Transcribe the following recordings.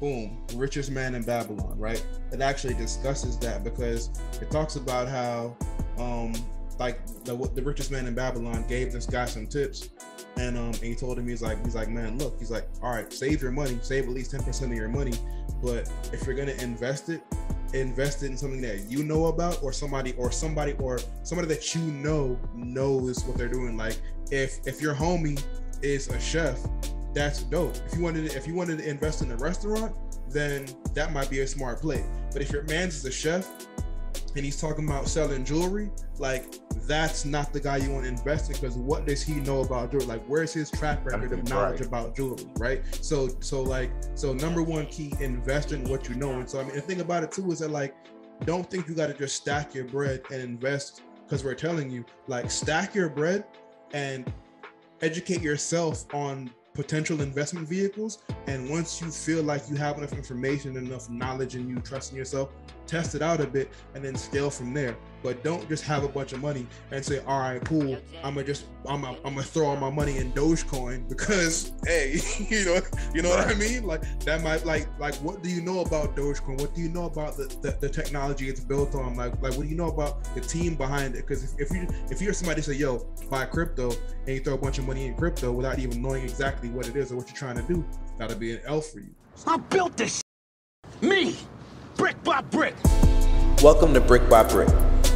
boom, richest man in Babylon, right? It actually discusses that because it talks about how like the richest man in Babylon gave this guy some tips, and he told him, he's like, man, look, he's like, all right, save your money, save at least 10% of your money, but if you're gonna invest it in something that you know about, or somebody that you know knows what they're doing. Like if your homie is a chef, that's dope. If you wanted to invest in a restaurant, then that might be a smart play. But if your man's is a chef and he's talking about selling jewelry, like that's not the guy you want to invest in, because what does he know about jewelry? Like, where's his track record of knowledge about jewelry, right? So number one key, invest in what you know. And so I mean, the thing about it too is that, like, don't think you got to just stack your bread and invest because we're telling you. Like, stack your bread and educate yourself on potential investment vehicles, and once you feel like you have enough information, enough knowledge, and you trust in yourself, test it out a bit and then scale from there. But don't just have a bunch of money and say, all right, cool, I'm gonna throw all my money in Dogecoin because hey, you know what I mean? Like, that might like what do you know about Dogecoin? What do you know about the technology it's built on? Like what do you know about the team behind it? Because if you're somebody say, yo, buy crypto, and you throw a bunch of money in crypto without even knowing exactly what it is or what you're trying to do, that'll be an L for you. I built this me, brick by brick. Welcome to Brick by Brick,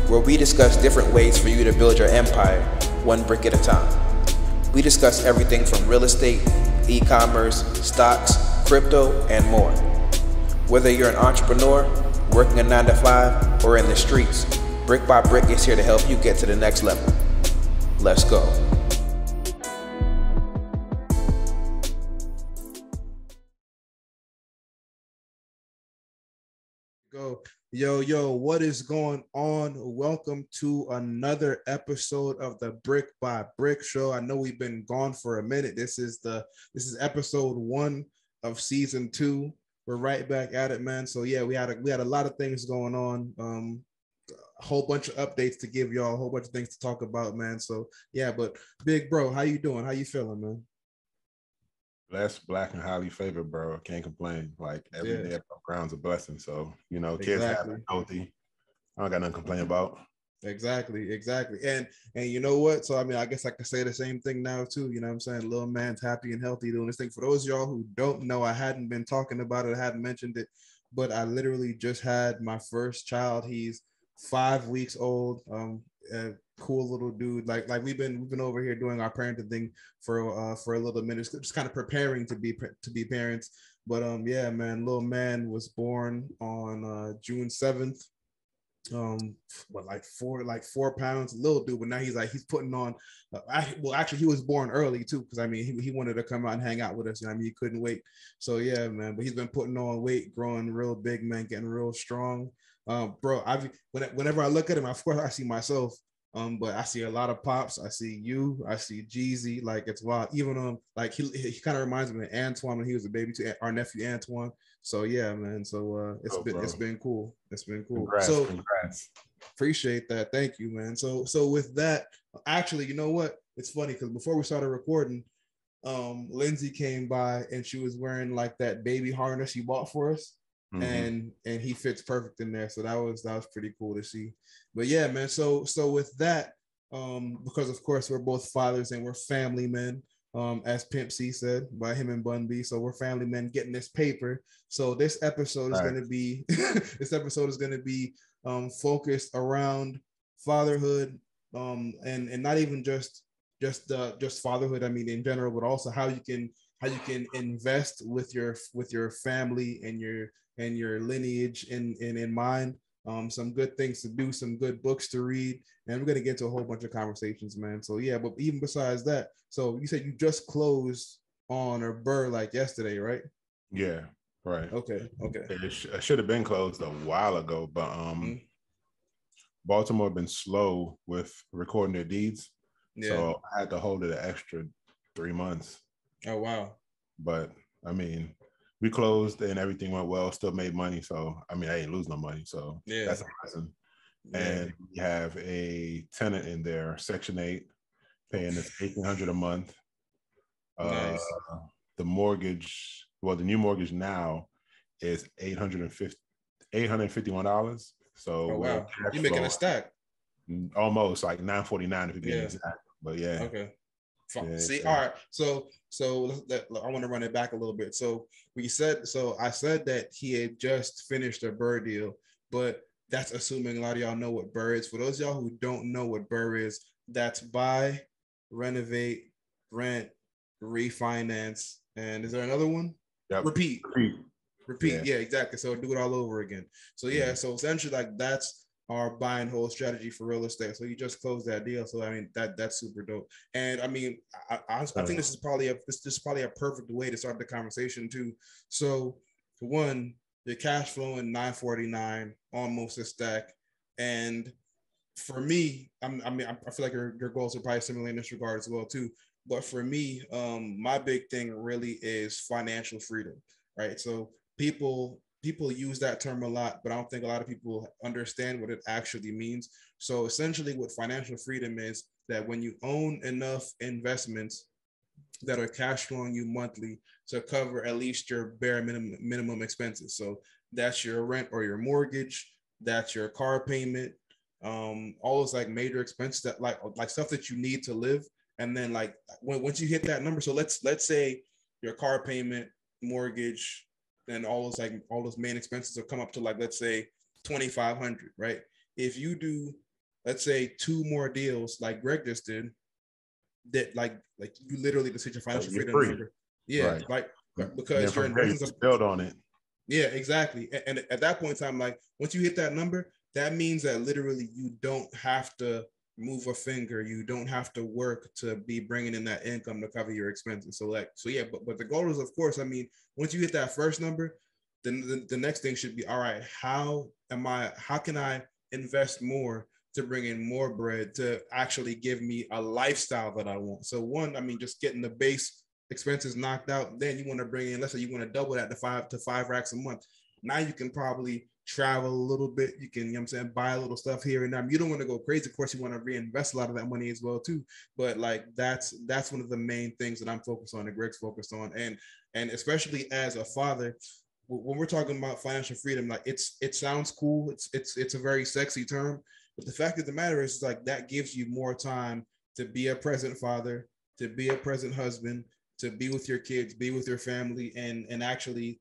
where we discuss different ways for you to build your empire, one brick at a time. We discuss everything from real estate, e-commerce, stocks, crypto, and more. Whether you're an entrepreneur, working a 9-to-5, or in the streets, Brick by Brick is here to help you get to the next level. Let's go. Yo, what is going on? Welcome to another episode of the Brick by Brick Show. I know we've been gone for a minute. This is episode 1 of season 2. We're right back at it, man. So yeah, we had a lot of things going on. A whole bunch of updates to give y'all, a whole bunch of things to talk about, man. So yeah, but big bro, how you doing? How you feeling, man? Blessed, black, and highly favored, bro. Can't complain. Like, every day above ground's a blessing. So, kids happy, healthy. I don't got nothing to complain about. Exactly. And you know what? So I mean, I guess I could say the same thing now too. You know what I'm saying? Little man's happy and healthy doing this thing. For those of y'all who don't know, I hadn't been talking about it, I hadn't mentioned it, but I literally just had my first child. He's 5 weeks old. A cool little dude. Like we've been over here doing our parenting thing for a little minute, just kind of preparing to be parents. But yeah, man, little man was born on June 7th. Like 4 pounds, little dude, but now he's putting on. Actually, he was born early too, because I mean he wanted to come out and hang out with us. I mean, he couldn't wait. So yeah, man. But he's been putting on weight, growing real big, man, getting real strong. Bro, whenever I look at him, of course I see myself. But I see a lot of pops. I see you. I see Jeezy. Like, it's wild. Even like he kind of reminds me of Antoine when he was a baby too. Our nephew Antoine. So yeah, man. So it's been cool. It's been cool. Congrats. Appreciate that. Thank you, man. So with that, actually, you know what? It's funny because before we started recording, Lindsay came by and she was wearing like that baby harness you bought for us. Mm-hmm. And he fits perfect in there. So that was pretty cool to see. But yeah, man. So with that, because of course we're both fathers and we're family men, as Pimp C said by him and Bun B. So we're family men getting this paper. So this episode is going to be focused around fatherhood, and not even just fatherhood. I mean, in general, but also how you can invest with your family and your lineage in mind. Some good things to do, some good books to read, and we're gonna get to a whole bunch of conversations, man. So yeah, but even besides that, so you said you just closed on a Burr like yesterday, right? Yeah, right. Okay. It should have been closed a while ago, but Baltimore been slow with recording their deeds, so I had to hold it an extra 3 months. Oh wow! But I mean, we closed and everything went well, still made money. So, I mean, I ain't lose no money. So that's a lesson. Yeah. And we have a tenant in there, Section 8, paying us $1,800 a month. Nice. The mortgage, the new mortgage now is $851. So oh wow, you're making a stack. Almost like 949 if you're being exact. But yeah. Okay. See, all right. So I want to run it back a little bit. So I said that he had just finished a Burr deal, but that's assuming a lot of y'all know what Burr is. For those of y'all who don't know what Burr is, that's buy, renovate, rent, refinance, and is there another one? Yep. Repeat. Yeah, exactly. So do it all over again. So so essentially, like, that's our buy and hold strategy for real estate. So you just closed that deal. So I mean, that's super dope. And I mean, I think this is probably a perfect way to start the conversation too. So for one, your cash flowing 949, almost a stack. And for me, I feel like your goals are probably similar in this regard as well too. But for me, my big thing really is financial freedom, right? So people use that term a lot, but I don't think a lot of people understand what it actually means. So essentially what financial freedom is that when you own enough investments that are cash flowing you monthly to cover at least your bare minimum expenses. So that's your rent or your mortgage, that's your car payment, all those like major expenses that like stuff that you need to live. And then like once you hit that number, so let's say your car payment, mortgage, and all those main expenses will come up to like, let's say 2,500, right? If you do, let's say 2 more deals like Greg just did, that like you literally just hit your financial freedom number. Yeah, right. Like because your investments build on it. Yeah, exactly. And at that point in time, like once you hit that number, that means that literally you don't have to move a finger. You don't have to work to be bringing in that income to cover your expenses. So yeah, but the goal is, of course, I mean, once you hit that first number, then the next thing should be, all right, how can I invest more to bring in more bread to actually give me a lifestyle that I want? So one, I mean, just getting the base expenses knocked out, then you want to bring in, let's say you want to double that to 5 racks a month. Now you can probably travel a little bit. You can, you know what I'm saying, buy a little stuff here and there. You don't want to go crazy. Of course, you want to reinvest a lot of that money as well too. But like that's one of the main things that I'm focused on and Greg's focused on. And especially as a father, when we're talking about financial freedom, like it sounds cool. It's a very sexy term, but the fact of the matter is like that gives you more time to be a present father, to be a present husband, to be with your kids, be with your family, and actually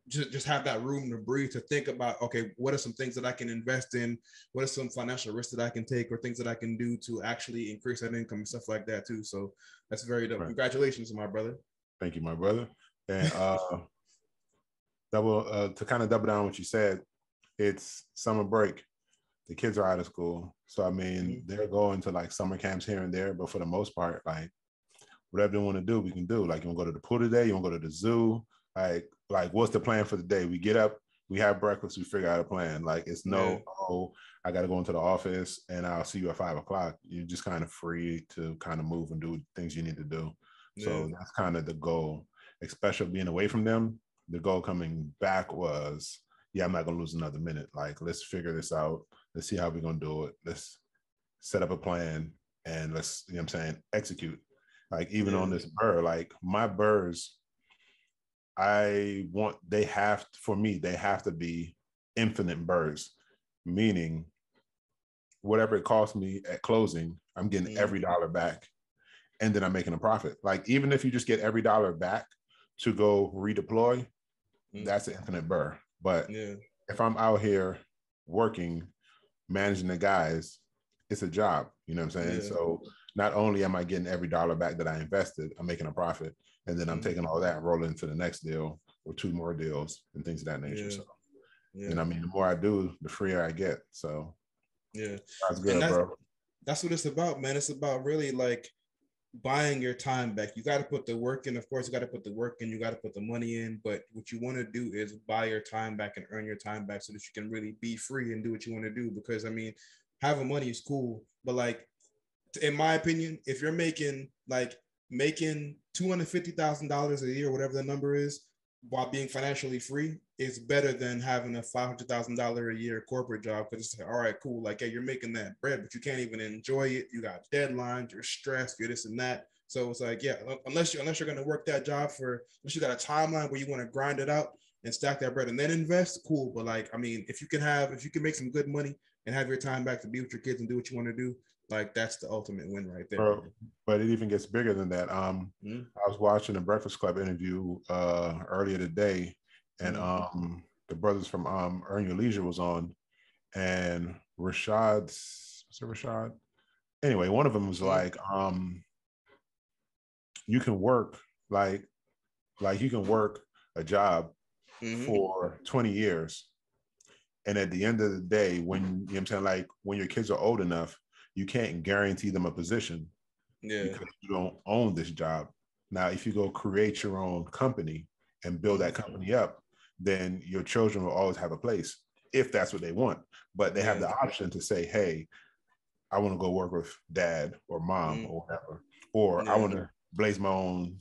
just have that room to breathe, to think about, okay, what are some things that I can invest in? What are some financial risks that I can take or things that I can do to actually increase that income and stuff like that too. So that's very dope. Right. Congratulations, my brother. Thank you, my brother. And to kind of double down what you said, it's summer break. The kids are out of school. So, I mean, they're going to like summer camps here and there, but for the most part, like whatever they want to do, we can do. Like, you want to go to the pool today? You want to go to the zoo? Like what's the plan for the day? We get up, we have breakfast, we figure out a plan. Like it's oh, I got to go into the office and I'll see you at 5 o'clock. You're just kind of free to kind of move and do things you need to do. Yeah. So that's kind of the goal, especially being away from them. The goal coming back was, I'm not going to lose another minute. Like, let's figure this out. Let's see how we're going to do it. Let's set up a plan and let's, you know what I'm saying, execute. Like even on this Burr, like my Burrs, they have to be infinite Burrs, meaning whatever it costs me at closing, I'm getting every dollar back and then I'm making a profit. Like even if you just get every dollar back to go redeploy, that's an infinite Burr. But if I'm out here working, managing the guys, it's a job, you know what I'm saying? Yeah. So not only am I getting every dollar back that I invested, I'm making a profit. And then I'm taking all that and rolling into the next deal or 2 more deals and things of that nature. So, and I mean, the more I do, the freer I get. So, that's good, bro. That's what it's about, man. It's about really like buying your time back. You got to put the work in. Of course, you got to put the work in. You got to put the money in. But what you want to do is buy your time back and earn your time back so that you can really be free and do what you want to do. Because, I mean, having money is cool. But, like, in my opinion, if you're making $250,000 a year, whatever the number is, while being financially free, is better than having a $500,000 a year corporate job. Because it's like, all right, cool. Like, you're making that bread, but you can't even enjoy it. You got deadlines, you're stressed, you're this and that. So it's like, unless you're going to work that job unless you got a timeline where you want to grind it out, and stack that bread and then invest, cool. But like, I mean, if you can make some good money and have your time back to be with your kids and do what you want to do, like that's the ultimate win right there. But it even gets bigger than that. I was watching a Breakfast Club interview earlier today, and the brothers from Earn Your Leisure was on, and Rashad? Anyway, one of them was like, you can work like you can work a job for 20 years. And at the end of the day, when, you know what I'm saying, like when your kids are old enough, you can't guarantee them a position because you don't own this job. Now, if you go create your own company and build that company up, then your children will always have a place if that's what they want. But they have the option to say, hey, I want to go work with dad or mom or whatever, or I want to blaze my own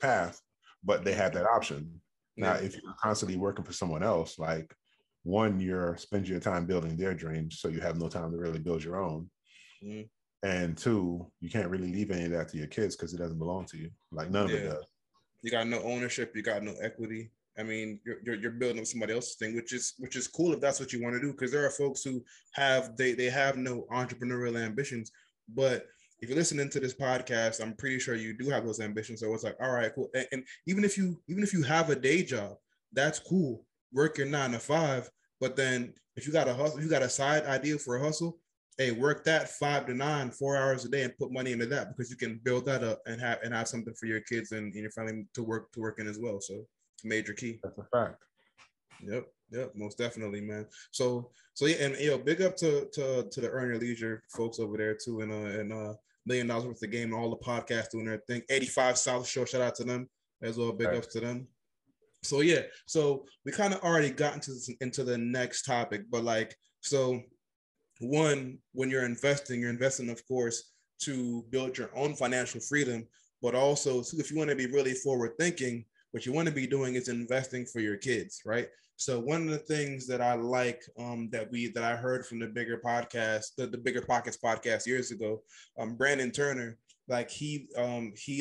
path, but they have that option. Now, if you're constantly working for someone else, like one, you're spending your time building their dreams, so you have no time to really build your own. And two, you can't really leave any of that to your kids because it doesn't belong to you. Like none of it does. You got no ownership. You got no equity. I mean, you're building up somebody else's thing, which is cool if that's what you want to do. Because there are folks who have they have no entrepreneurial ambitions. But if you're listening to this podcast, I'm pretty sure you do have those ambitions. So it's like, all right, cool. And even if you have a day job, that's cool. Work your 9 to 5. But then if you got a hustle, you got a side idea for a hustle, hey, work that 5 to 9, 4 hours a day, and put money into that because you can build that up and have something for your kids and your family to work in as well. So it's a major key. That's a fact. Yep, most definitely, man. So yeah, and big up to the Earn Your Leisure folks over there too, and $1 million worth of game and all the podcasts doing their thing. 85 South Show, shout out to them as well. Big ups to them. So yeah, so we kind of already got into the next topic, but like, so one, when you're investing, of course, to build your own financial freedom, but also too, if you want to be really forward thinking, what you want to be doing is investing for your kids, right? So one of the things that I like that I heard from the Bigger Podcast, the Bigger Pockets podcast years ago, Brandon Turner, like he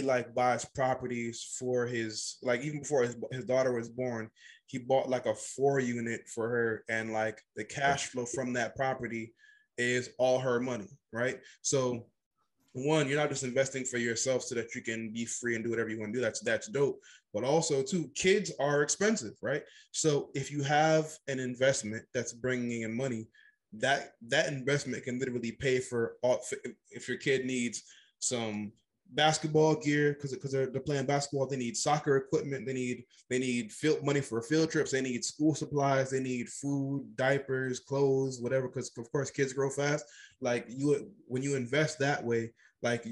like buys properties for his, like even before his daughter was born, he bought like a 4-unit for her, and like the cash flow from that property is all her money, right? So one, you're not just investing for yourself so that you can be free and do whatever you want to do. That's dope. But also too, kids are expensive, right? So if you have an investment that's bringing in money, that investment can literally pay for all. If your kid needs some basketball gear because they're playing basketball, they need soccer equipment, they need field money for field trips, they need school supplies, they need food, diapers, clothes, whatever, because of course kids grow fast. Like when you invest that way, like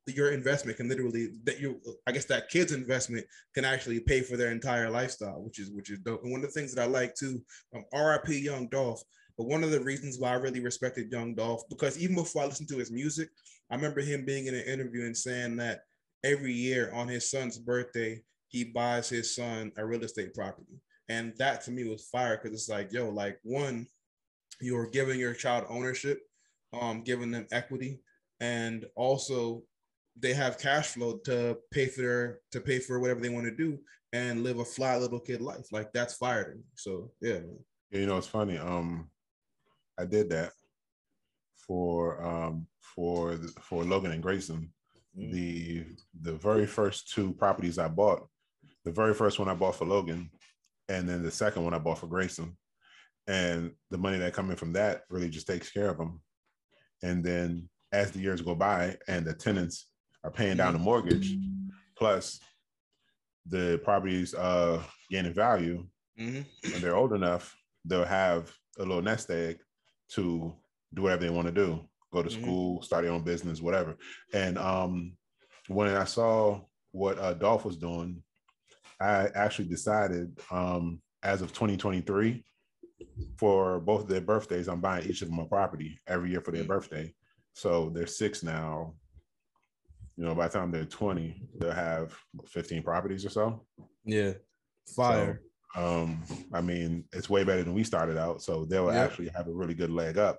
your investment can literally that kid's investment can actually pay for their entire lifestyle, which is dope. And one of the things that I like too, RIP Young Dolph, but one of the reasons why I really respected Young Dolph, because even before I listened to his music, I remember him being in an interview and saying that every year on his son's birthday, he buys his son a real estate property. And that to me was fire, because it's like, yo, like one, you're giving your child ownership, giving them equity, and also they have cash flow to pay for whatever they want to do and live a fly little kid life. Like that's fire to me. So yeah, man. You know, it's funny. I did that for Logan and Grayson. The very first 2 properties I bought, the very first one I bought for Logan, and then the second one I bought for Grayson. And the money that come in from that really just takes care of them. And then as the years go by and the tenants are paying down the mortgage, plus the properties gain in value, when they're old enough, they'll have a little nest egg to do whatever they want to do, go to school, start their own business, whatever. And when I saw what Dolph was doing, I actually decided as of 2023, for both of their birthdays, I'm buying each of them a property every year for their birthday. So they're 6 now. You know, by the time they're 20, they'll have 15 properties or so. Yeah. Fire. So, I mean, it's way better than we started out. So they'll actually have a really good leg up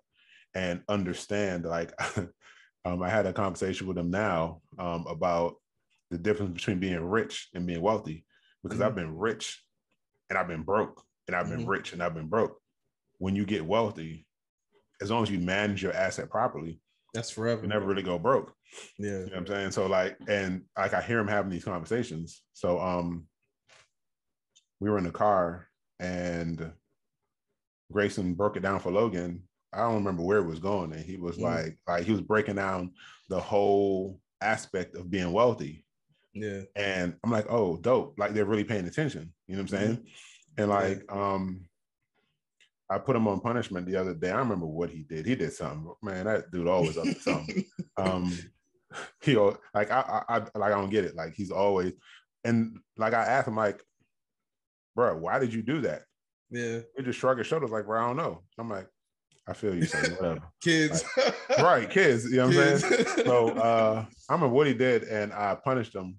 and understand, like, I had a conversation with them now about the difference between being rich and being wealthy, because I've been rich and I've been broke, and I've been rich, and I've been broke. When you get wealthy, as long as you manage your asset properly, that's forever. You never really go broke. Yeah. You know what I'm saying? So like, and like I hear him having these conversations. So we were in the car and Grayson broke it down for Logan. I don't remember where it was going. And he was like he was breaking down the whole aspect of being wealthy. Yeah. And I'm like, oh, dope. Like they're really paying attention. You know what I'm saying? And like, I put him on punishment the other day. I remember what he did. He did something. Man, that dude always up to something. He like I don't get it. Like he's always, and like I asked him, like, bro, why did you do that? Yeah. He just shrugged his shoulders, like, bro, I don't know. I'm like, I feel you, son. Whatever. Kids. Like, right, kids. You know what I'm saying? So I remember what he did, and I punished him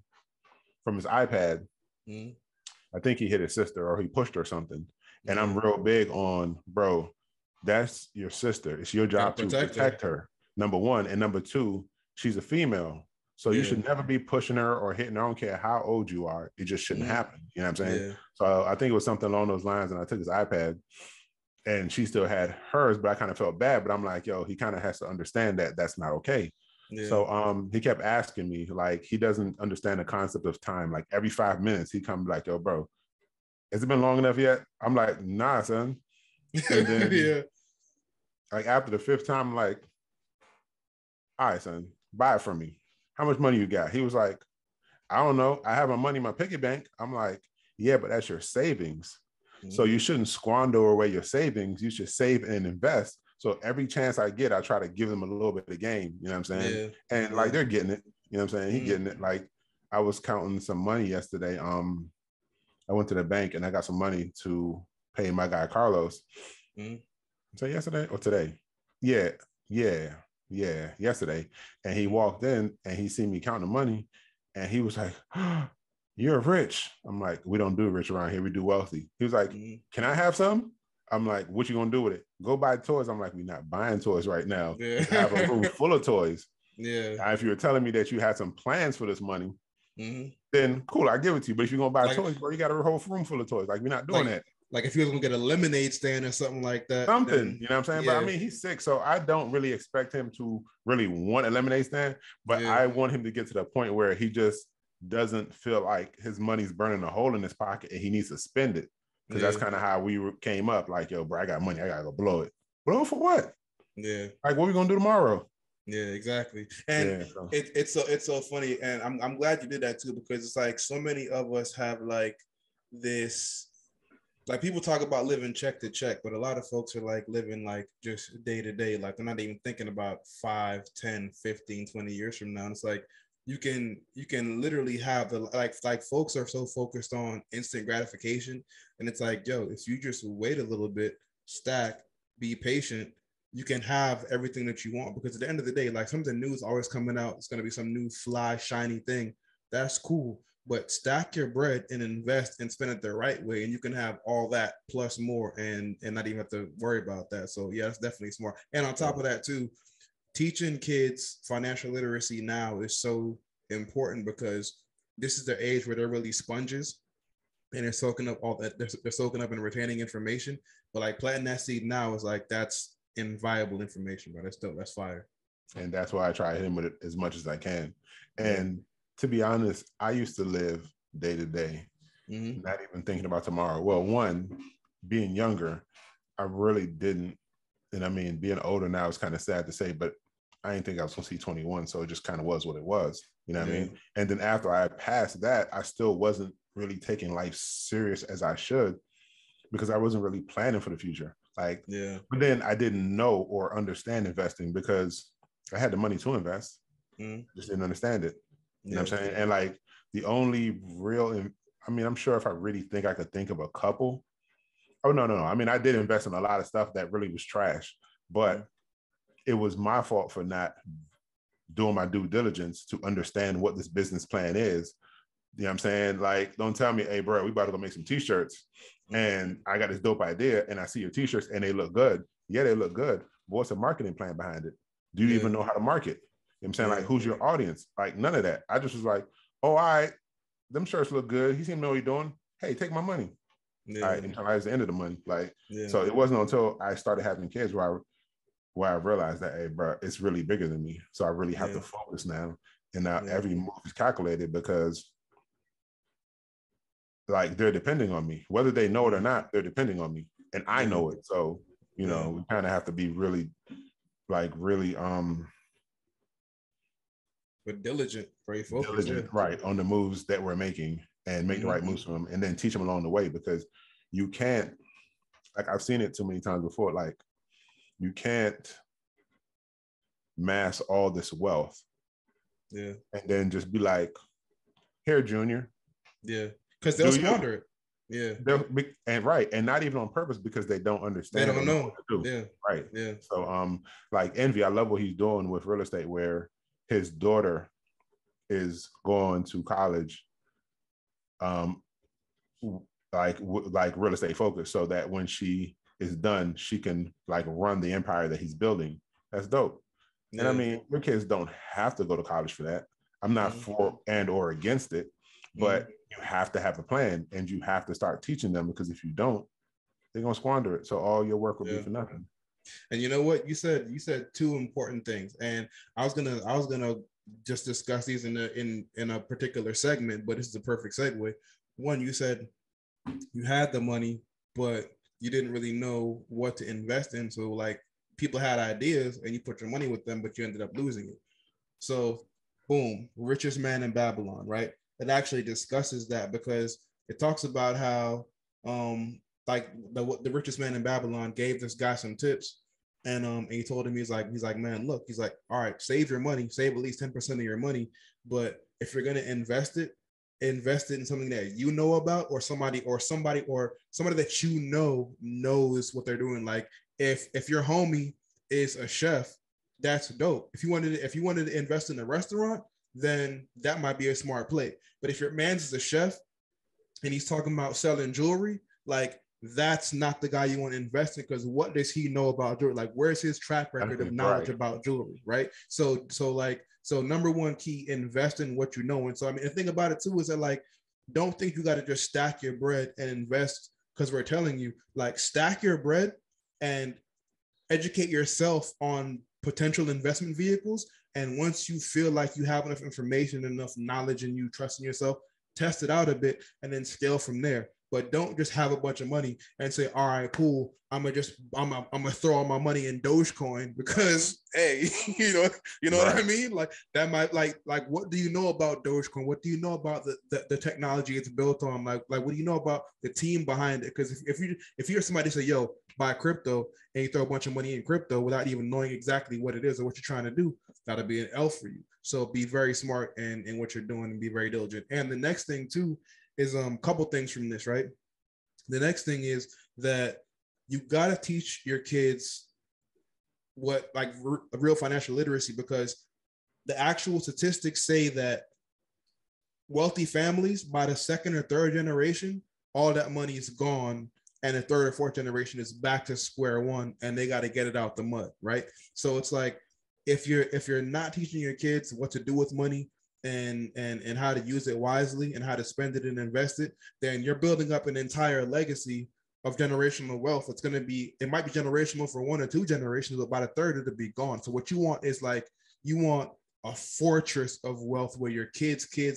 from his iPad. I think he hit his sister or he pushed her or something. And I'm real big on, bro, that's your sister. It's your job to protect her. Number one. And number two, she's a female. So you should never be pushing her or hitting her. I don't care how old you are. It just shouldn't happen. You know what I'm saying? Yeah. So I think it was something along those lines. And I took his iPad and she still had hers, but I kind of felt bad. But I'm like, yo, he kind of has to understand that that's not okay. Yeah. So he kept asking me, like, he doesn't understand the concept of time. Like every 5 minutes, he come like, yo, bro, has it been long enough yet? I'm like, nah, son. And then like after the 5th time, I'm like, all right, son, buy it for me. How much money you got? He was like, I don't know. I have my money in my piggy bank. I'm like, yeah, but that's your savings. So you shouldn't squander away your savings. You should save and invest. So every chance I get, I try to give them a little bit of game. You know what I'm saying? Yeah. And like they're getting it. You know what I'm saying? He getting it. Like I was counting some money yesterday. I went to the bank and I got some money to pay my guy Carlos. So yesterday or today? Yeah, yesterday. And he walked in and he seen me counting the money and he was like, oh, you're rich. I'm like, we don't do rich around here. We do wealthy. He was like, can I have some? I'm like, what you gonna do with it? Go buy toys. I'm like, we're not buying toys right now. Yeah. I have a room full of toys. Yeah. Now, if you were telling me that you had some plans for this money, then cool, I give it to you. But if you're gonna buy toys, bro, you got a whole room full of toys. Like, we're not doing that. Like if you was gonna get a lemonade stand or something like that. Then, you know what I'm saying? Yeah. But I mean, he's sick, so I don't really expect him to really want a lemonade stand. But I want him to get to the point where he just doesn't feel like his money's burning a hole in his pocket and he needs to spend it. Because that's kind of how we came up. Like, yo, bro, I got money. I gotta go blow it. Blow it for what? Yeah. Like, what are we gonna do tomorrow? Yeah, exactly. And it's so funny. And I'm glad you did that too, because it's like so many of us have like this, like people talk about living check to check, but a lot of folks are like living like just day to day. Like they're not even thinking about 5, 10, 15, 20 years from now. And it's like, you can literally have the like folks are so focused on instant gratification, and it's like, yo, if you just wait a little bit, stack, be patient, you can have everything that you want. Because at the end of the day, like something new is always coming out. It's going to be some new fly shiny thing. That's cool, but stack your bread and invest and spend it the right way, and you can have all that plus more, and not even have to worry about that. So yeah, that's definitely smart. And on top of that too, teaching kids financial literacy now is so important, because this is the age where they're really sponges and they're soaking up all that. They're soaking up and retaining information. But like planting that seed now is like, that's inviolable information, bro. That's dope. That's fire. And that's why I try to hit him with it as much as I can. And to be honest, I used to live day to day, not even thinking about tomorrow. Well, one, being younger, I really didn't. And I mean, being older now is kind of sad to say, but I didn't think I was going to see 21. So it just kind of was what it was. You know what I mean? And then after I passed that, I still wasn't really taking life serious as I should, because I wasn't really planning for the future. Like, but then I didn't know or understand investing because I had the money to invest. Just didn't understand it. You know what I'm saying? And like the only real, I mean, I'm sure if I really think I could think of a couple. Oh, no. I mean, I did invest in a lot of stuff that really was trash, but it was my fault for not doing my due diligence to understand what this business plan is. You know what I'm saying? Like, don't tell me, hey, bro, we about to go make some t-shirts and I got this dope idea and I see your t-shirts and they look good. Yeah, they look good. But what's the marketing plan behind it? Do you even know how to market? You know what I'm saying? Like, who's your audience? Like, none of that. I just was like, oh, all right, them shirts look good. He seemed to know what he's doing. Hey, take my money. I internalized the end of the money. Like, so it wasn't until I started having kids where I realized that, hey, bro, it's really bigger than me. So I really have to focus now. And now every move is calculated because like they're depending on me. Whether they know it or not, they're depending on me. And I know it. So, you know, we kind of have to be really but diligent, very focused. Right, on the moves that we're making and make the right moves for them, and then teach them along the way, because you can't, like I've seen it too many times before, like you can't mass all this wealth and then just be like, here, Junior. Because they'll squander it. And not even on purpose, because they don't understand. They don't know what to do. So like Envy, I love what he's doing with real estate, where his daughter is going to college like real estate focused, so that when she is done, she can like run the empire that he's building. That's dope. And I mean, your kids don't have to go to college for that. I'm not for and or against it, but you have to have a plan, and you have to start teaching them, because if you don't, they're gonna squander it. So all your work will be for nothing. And you know what? You said two important things, and I was gonna just discuss these in a particular segment, but this is a perfect segue. One, you said you had the money, but you didn't really know what to invest in. So like people had ideas and you put your money with them, but you ended up losing it. So boom, Richest Man in Babylon, right? It actually discusses that, because it talks about how like the richest man in Babylon gave this guy some tips. And he told him, he's like, man, look, he's like, all right, save your money, save at least 10% of your money. But if you're going to invest it in something that you know about, or somebody that you know knows what they're doing. Like if your homie is a chef, that's dope. If you wanted to invest in a restaurant, then that might be a smart play. But if your man's is a chef and he's talking about selling jewelry, like that's not the guy you want to invest in, because what does he know about jewelry? Like, where's his track record of knowledge about jewelry, right? So number one key, invest in what you know. And so, I mean, the thing about it too is that, like, don't think you got to just stack your bread and invest because we're telling you. Like, stack your bread and educate yourself on potential investment vehicles. And once you feel like you have enough information, enough knowledge, and you trust in yourself, test it out a bit and then scale from there. But don't just have a bunch of money and say, all right, cool, I'm gonna throw all my money in Dogecoin because, hey, you know what I mean? Like that might like what do you know about Dogecoin? What do you know about the technology it's built on? Like what do you know about the team behind it? Because if you're somebody say, yo, buy crypto, and you throw a bunch of money in crypto without even knowing exactly what it is or what you're trying to do, that'll be an L for you. So be very smart in what you're doing and be very diligent. And the next thing too is a couple things from this, right? The next thing is that you got to teach your kids what like real financial literacy, because the actual statistics say that wealthy families, by the second or third generation, all that money is gone, and the third or fourth generation is back to square one, and they got to get it out the mud, right? So it's like if you're not teaching your kids what to do with money, and how to use it wisely and how to spend it and invest it, then you're building up an entire legacy of generational wealth. It might be generational for 1 or 2 generations, but by the third, it'll be gone. So what you want is like, you want a fortress of wealth where your kids can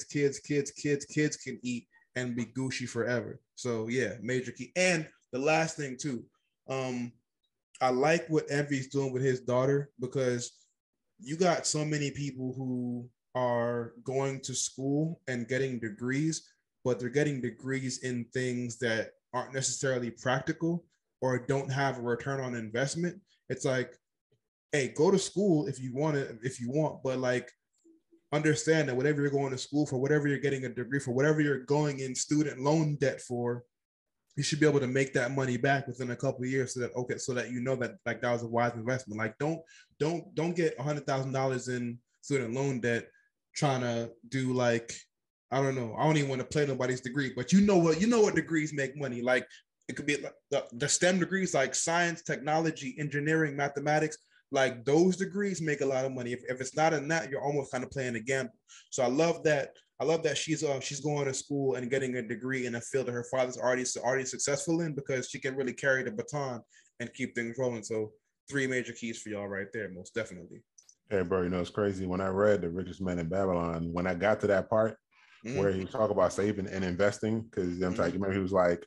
eat and be Gucci forever. So yeah, major key. And the last thing too, I like what Envy's doing with his daughter, because you got so many people who are going to school and getting degrees, but they're getting degrees in things that aren't necessarily practical or don't have a return on investment. It's like, hey, go to school if you want, but like understand that whatever you're going to school for, whatever you're getting a degree for, whatever you're going in student loan debt for, you should be able to make that money back within a couple of years, so that you know that like that was a wise investment. Like don't get $100,000 in student loan debt trying to do like, I don't know, I don't even want to play nobody's degree, but you know what degrees make money. Like it could be like the STEM degrees, like science, technology, engineering, mathematics, like those degrees make a lot of money. If it's not in that, you're almost kind of playing a gamble. So I love that I love that she's going to school and getting a degree in a field that her father's already successful in, because she can really carry the baton and keep things rolling. So 3 major keys for y'all right there, most definitely. Hey, bro, you know, it's crazy. When I read The Richest Man in Babylon, when I got to that part where he talk about saving and investing, because I'm like, remember he was like,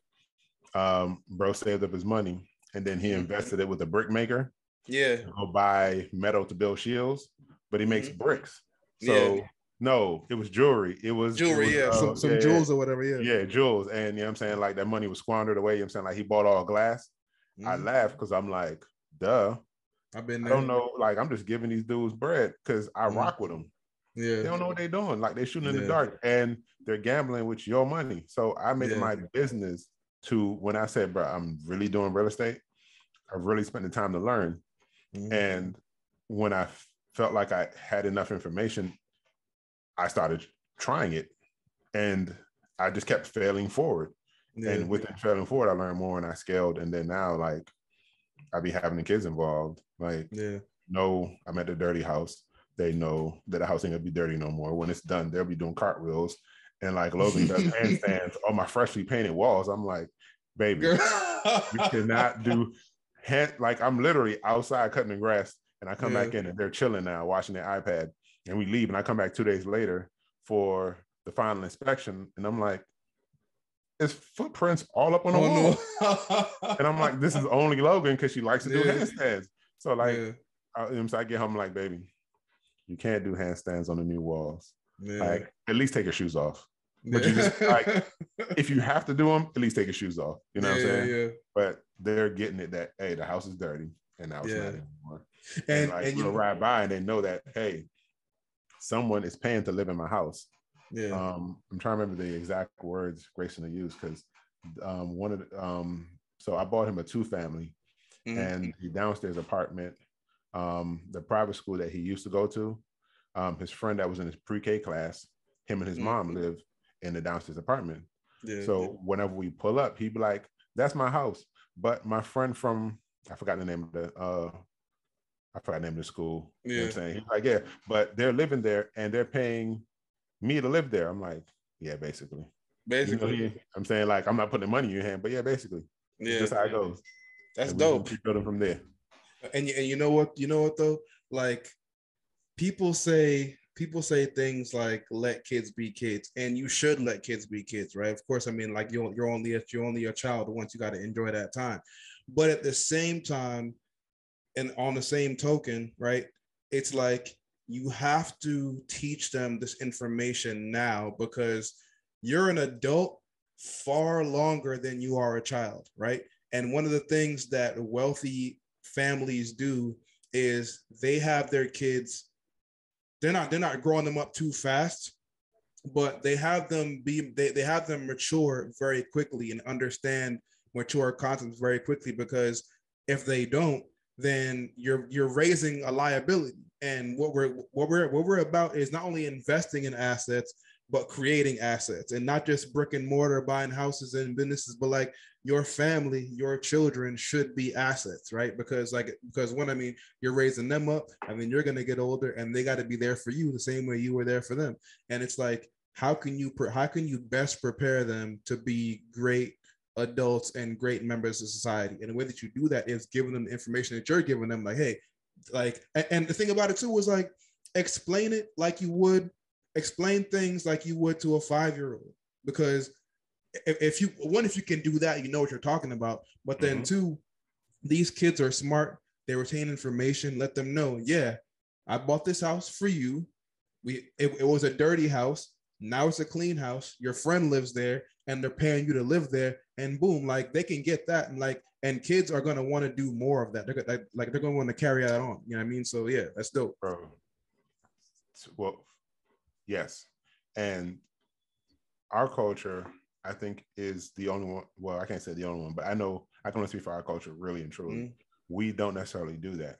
bro saved up his money and then he invested it with a brick maker. Yeah. To go buy metal to build shields, but he makes bricks. So no, it was jewelry. It was jewelry, some jewels or whatever. Yeah, jewels. And you know what I'm saying? Like that money was squandered away. You know what I'm saying? Like he bought all glass. I laughed because I'm like, duh. I've been there. I don't know. Like, I'm just giving these dudes bread because I rock with them. Yeah. They don't know what they're doing. Like, they're shooting in the dark and they're gambling with your money. So I made it my business to, when I said, bro, I'm really doing real estate, I really spent the time to learn. And when I felt like I had enough information, I started trying it. And I just kept failing forward. And with it failing forward, I learned more and I scaled. And then now, like, I be having the kids involved. Like, no, I'm at the dirty house. They know that the house ain't gonna be dirty no more. When it's done, they'll be doing cartwheels. And like Logan does handstands on my freshly painted walls. I'm like, baby, you cannot do like I'm literally outside cutting the grass and I come back in and they're chilling now, watching their iPad. And we leave and I come back 2 days later for the final inspection. And I'm like, it's footprints all up on the wall. And I'm like, this is only Logan because she likes to do handstands. So like, I get home like, baby, you can't do handstands on the new walls. Like, at least take your shoes off. But you just like, if you have to do them, at least take your shoes off. You know what I'm saying? But they're getting it that, hey, the house is dirty and now it's not anymore. And like, you'll ride by and they know that, hey, someone is paying to live in my house. I'm trying to remember the exact words Grayson to use because one of the so I bought him a 2-family and the downstairs apartment, the private school that he used to go to, his friend that was in his pre-K class, him and his mom live in the downstairs apartment. So whenever we pull up, he'd be like, that's my house. But my friend from, I forgot the name of the school. You know what I'm saying? He's like, yeah, but they're living there and they're paying me to live there. I'm like, yeah, basically. You know, I'm saying, like, I'm not putting money in your hand, but yeah, basically. It's just how it goes. That's dope. Keep building from there. And you know what though? Like, people say things like let kids be kids, and you should let kids be kids, right? Of course, I mean, like you're only a child once you got to enjoy that time. But at the same time, and on the same token, right? It's like you have to teach them this information now because you're an adult far longer than you are a child, right? And one of the things that wealthy families do is they have their kids, they're not growing them up too fast, but they have them they have them mature very quickly and understand mature concepts very quickly, because if they don't, then you're raising a liability. And what we're about is not only investing in assets, but creating assets, and not just brick and mortar buying houses and businesses, but like your family, your children should be assets, right? Because when, I mean, you're raising them up, I mean, you're going to get older and they got to be there for you the same way you were there for them. And it's like, how can you best prepare them to be great adults and great members of society? And the way that you do that is giving them the information that you're giving them, like, hey, like, and the thing about it too was like, explain things like you would to a 5-year-old, because if you can do that, you know what you're talking about. But then two, these kids are smart, they retain information. Let them know, yeah, I bought this house for you. It was a dirty house, now it's a clean house, your friend lives there and they're paying you to live there, and boom, like they can get that. And like, and kids are going to want to do more of that. They're going to want to carry that on, you know what I mean? So yeah, that's dope, bro. Well, yes. And our culture, I think, is the only one. Well, I can't say the only one, but I know I can only speak for our culture, really and truly. We don't necessarily do that.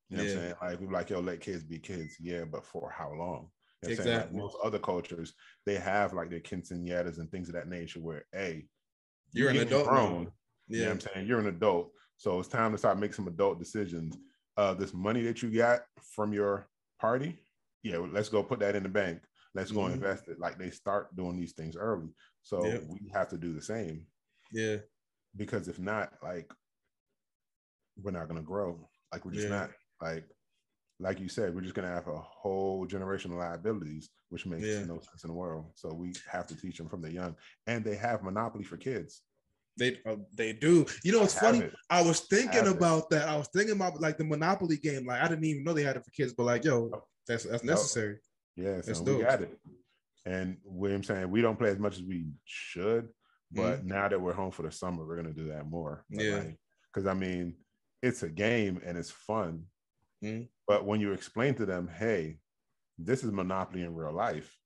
You know what I'm saying? Like, we're like, yo, let kids be kids. Yeah, but for how long? You know what I'm saying? Like, most other cultures, they have like their quinceañeras and things of that nature where, hey, you're an adult grown. You know what I'm saying? You're an adult. So it's time to start making some adult decisions. This money that you got from your party, yeah, let's go put that in the bank. Let's go invest it. Like they start doing these things early. So we have to do the same. Yeah. Because if not, like, we're not going to grow. Like, we're just not. Like you said, we're just going to have a whole generation of liabilities, which makes no sense in the world. So we have to teach them from the young. And they have monopoly for kids. They do. You know, it's funny. I was thinking about that. I was thinking about like the Monopoly game. Like I didn't even know they had it for kids, but like, yo, that's necessary. Yeah, so we got it. And I'm saying we don't play as much as we should, but now that we're home for the summer, we're gonna do that more. Because I mean, it's a game and it's fun. But when you explain to them, hey, this is Monopoly in real life.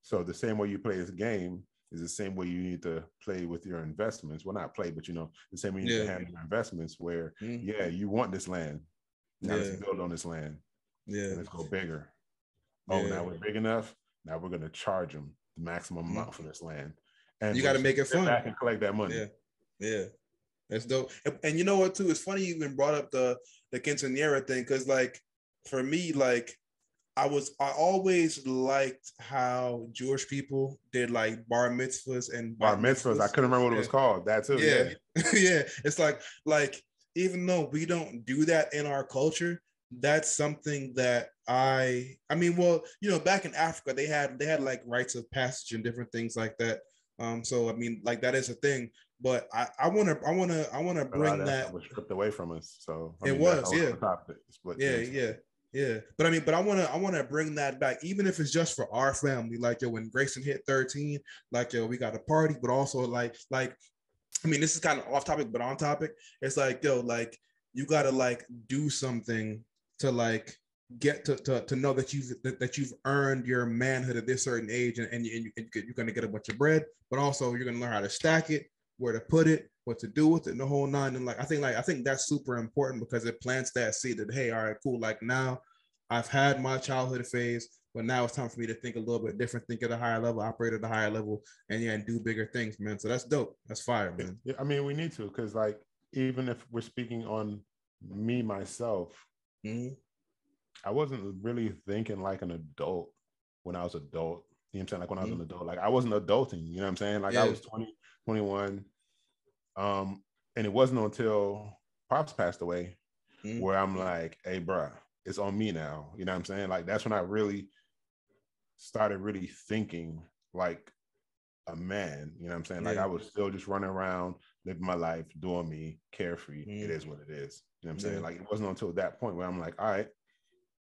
So the same way you play this game is the same way you need to play with your investments. Well, not play, but the same way you need to handle your investments where, you want this land. Now let's build on this land. And let's go bigger. Oh, now we're big enough. Now we're going to charge them the maximum amount for this land. And you got to make it fun. Back and collect that money. Yeah. That's dope. And you know what, too? It's funny you even brought up the quinceañera thing, because, like, for me, like, I always liked how Jewish people did like bar mitzvahs and bar mitzvahs. I couldn't remember what it was called. That too. Yeah. Yeah. It's like even though we don't do that in our culture, that's something that I mean, well, back in Africa, they had like rites of passage and different things like that. So I mean, like that is a thing. But I want to bring that was stripped away from us. So it was. Yeah. But I want to bring that back, even if it's just for our family. Like, yo, when Grayson hit 13, like, yo, we got a party, but also like, I mean, this is kind of off topic, but on topic. It's like, yo, like, you got to like do something to like get to know that you've earned your manhood at this certain age, and you're going to get a bunch of bread, but also you're going to learn how to stack it, where to put it, what to do with it, and the whole nine. And I think that's super important, because it plants that seed that, hey, all right, cool. Like, now I've had my childhood phase, but now it's time for me to think a little bit different, think at a higher level, operate at a higher level, and do bigger things, man. So that's dope. That's fire, man. Yeah, I mean, we need to, because like, even if we're speaking on me, myself, I wasn't really thinking like an adult when I was adult. You know what I'm saying? Like when I was an adult, like I wasn't adulting, you know what I'm saying? Like I was 20, 21. And it wasn't until Pops passed away where I'm like, hey, bruh, it's on me now. You know what I'm saying? Like that's when I really started really thinking like a man. You know what I'm saying? Like I was still just running around, living my life, doing me, carefree. It is what it is. You know what I'm saying? Like it wasn't until that point where I'm like, all right,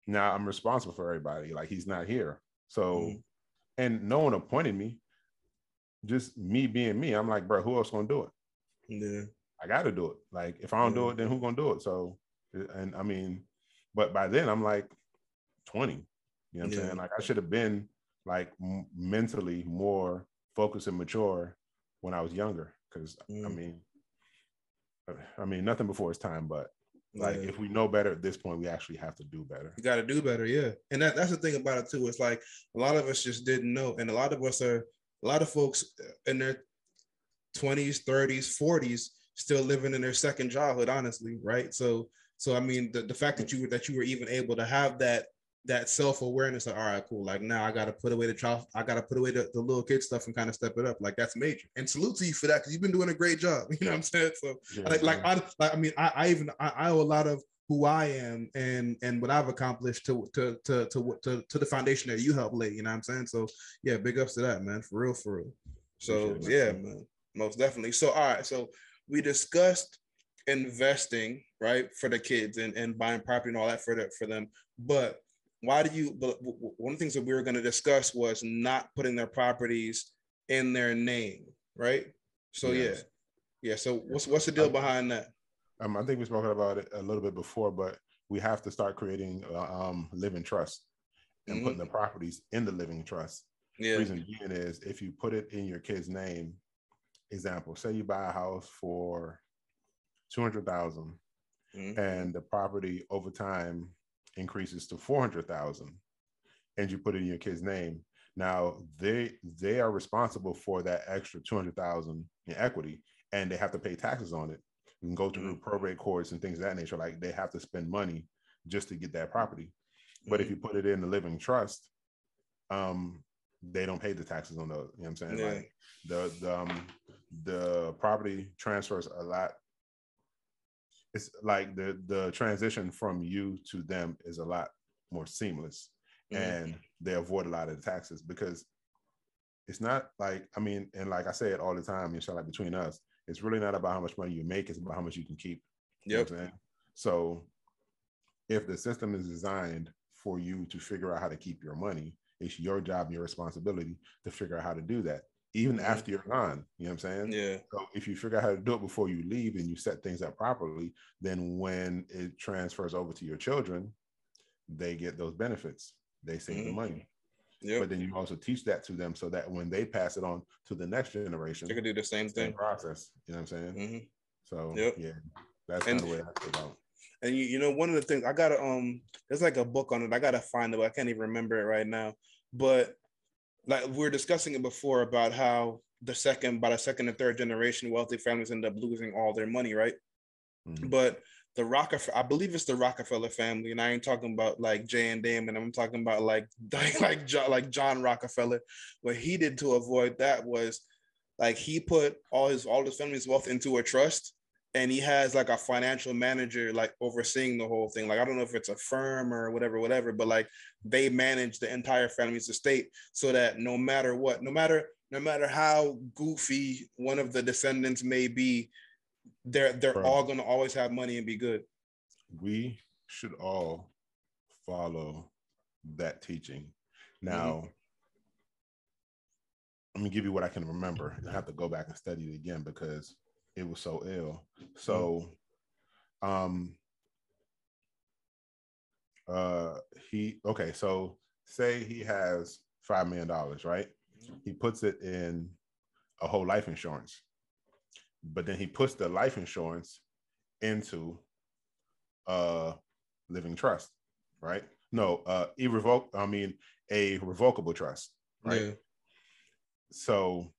now I'm responsible for everybody. Like he's not here. So, and no one appointed me, just me being me. I'm like, bro, who else gonna do it? Yeah, I got to do it. Like if I don't do it, then who gonna do it? So, and I mean, but by then I'm like 20. You know what I'm saying? Like I should have been like mentally more focused and mature when I was younger. Because I mean, nothing before it's time, but like if we know better at this point, we actually have to do better. You got to do better, yeah. And that's the thing about it too. It's like a lot of us just didn't know, and a lot of folks in their 20s, 30s, 40s still living in their second childhood, honestly, right? So I mean, the fact that you were even able to have that self-awareness, like, all right, cool, like now I got to put away the little kid stuff and kind of step it up. Like that's major, and salute to you for that, because you've been doing a great job. You know what I'm saying? So I owe a lot of who I am and what I've accomplished to the foundation that you helped lay. You know what I'm saying? So yeah, big ups to that, man, for real. So yeah, man, most definitely. So all right, so we discussed investing, right, for the kids and buying property and all that for them, but one of the things that we were going to discuss was not putting their properties in their name, right? So so what's the deal behind that? I think we spoke about it a little bit before, but we have to start creating living trust and putting the properties in the living trust. The reason being is if you put it in your kid's name, example, say you buy a house for $200,000 and the property over time increases to $400,000 and you put it in your kid's name. Now they are responsible for that extra $200,000 in equity, and they have to pay taxes on it. You can go through probate courts and things of that nature. Like they have to spend money just to get that property. But if you put it in the living trust, they don't pay the taxes on those. You know what I'm saying? Yeah. Like the property transfers a lot. It's like the transition from you to them is a lot more seamless, and they avoid a lot of the taxes because it's not like, I mean, and like I say it all the time, inshallah, like between us, it's really not about how much money you make, it's about how much you can keep. You know what I'm saying? So if the system is designed for you to figure out how to keep your money, it's your job and your responsibility to figure out how to do that, even after you're gone. You know what I'm saying? Yeah. So if you figure out how to do it before you leave and you set things up properly, then when it transfers over to your children, they get those benefits. They save the money. Yep. But then you also teach that to them so that when they pass it on to the next generation, they can do the same thing process. You know what I'm saying? So yeah, that's kind of the way I think about it. And you know, one of the things I gotta there's like a book on it. I gotta find it, but I can't even remember it right now. But like we were discussing it before about how by the second and third generation, wealthy families end up losing all their money, right? But the Rockefeller, I believe it's the Rockefeller family, and I ain't talking about like Jay and Damon. I'm talking about like John Rockefeller. What he did to avoid that was like he put all his family's wealth into a trust, and he has like a financial manager like overseeing the whole thing. Like I don't know if it's a firm or whatever, but like they manage the entire family's estate so that no matter what, no matter how goofy one of the descendants may be, they're all going to always have money and be good. We should all follow that teaching. Now, let me give you what I can remember. I have to go back and study it again because it was so ill. So, so say he has $5 million, right? He puts it in a whole life insurance, but then he puts the life insurance into a living trust, right? No, a revocable trust, right? Yeah. So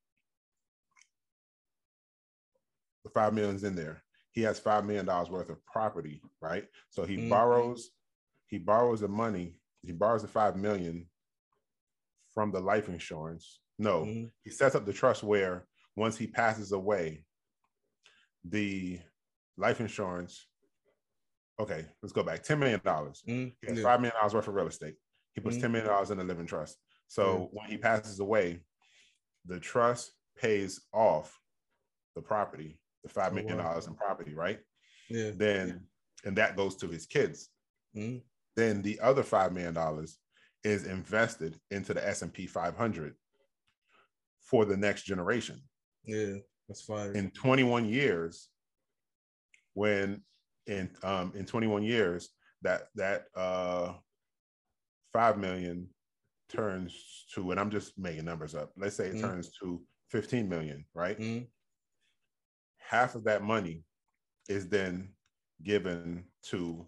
the $5 million's in there. He has $5 million worth of property, right? So he borrows the money. He borrows the $5 million from the life insurance. No, he sets up the trust where once he passes away, the life insurance. Okay, let's go back. $10 million. He has $5 million worth of real estate. He puts $10 million in a living trust. So when he passes away, the trust pays off the property, the $5 million in property, right? Yeah. And that goes to his kids. Then the other $5 million is invested into the S&P 500 for the next generation. Yeah, that's fine. In 21 years, when in 21 years, that 5 million turns to, and I'm just making numbers up, let's say it turns to 15 million, right? Half of that money is then given to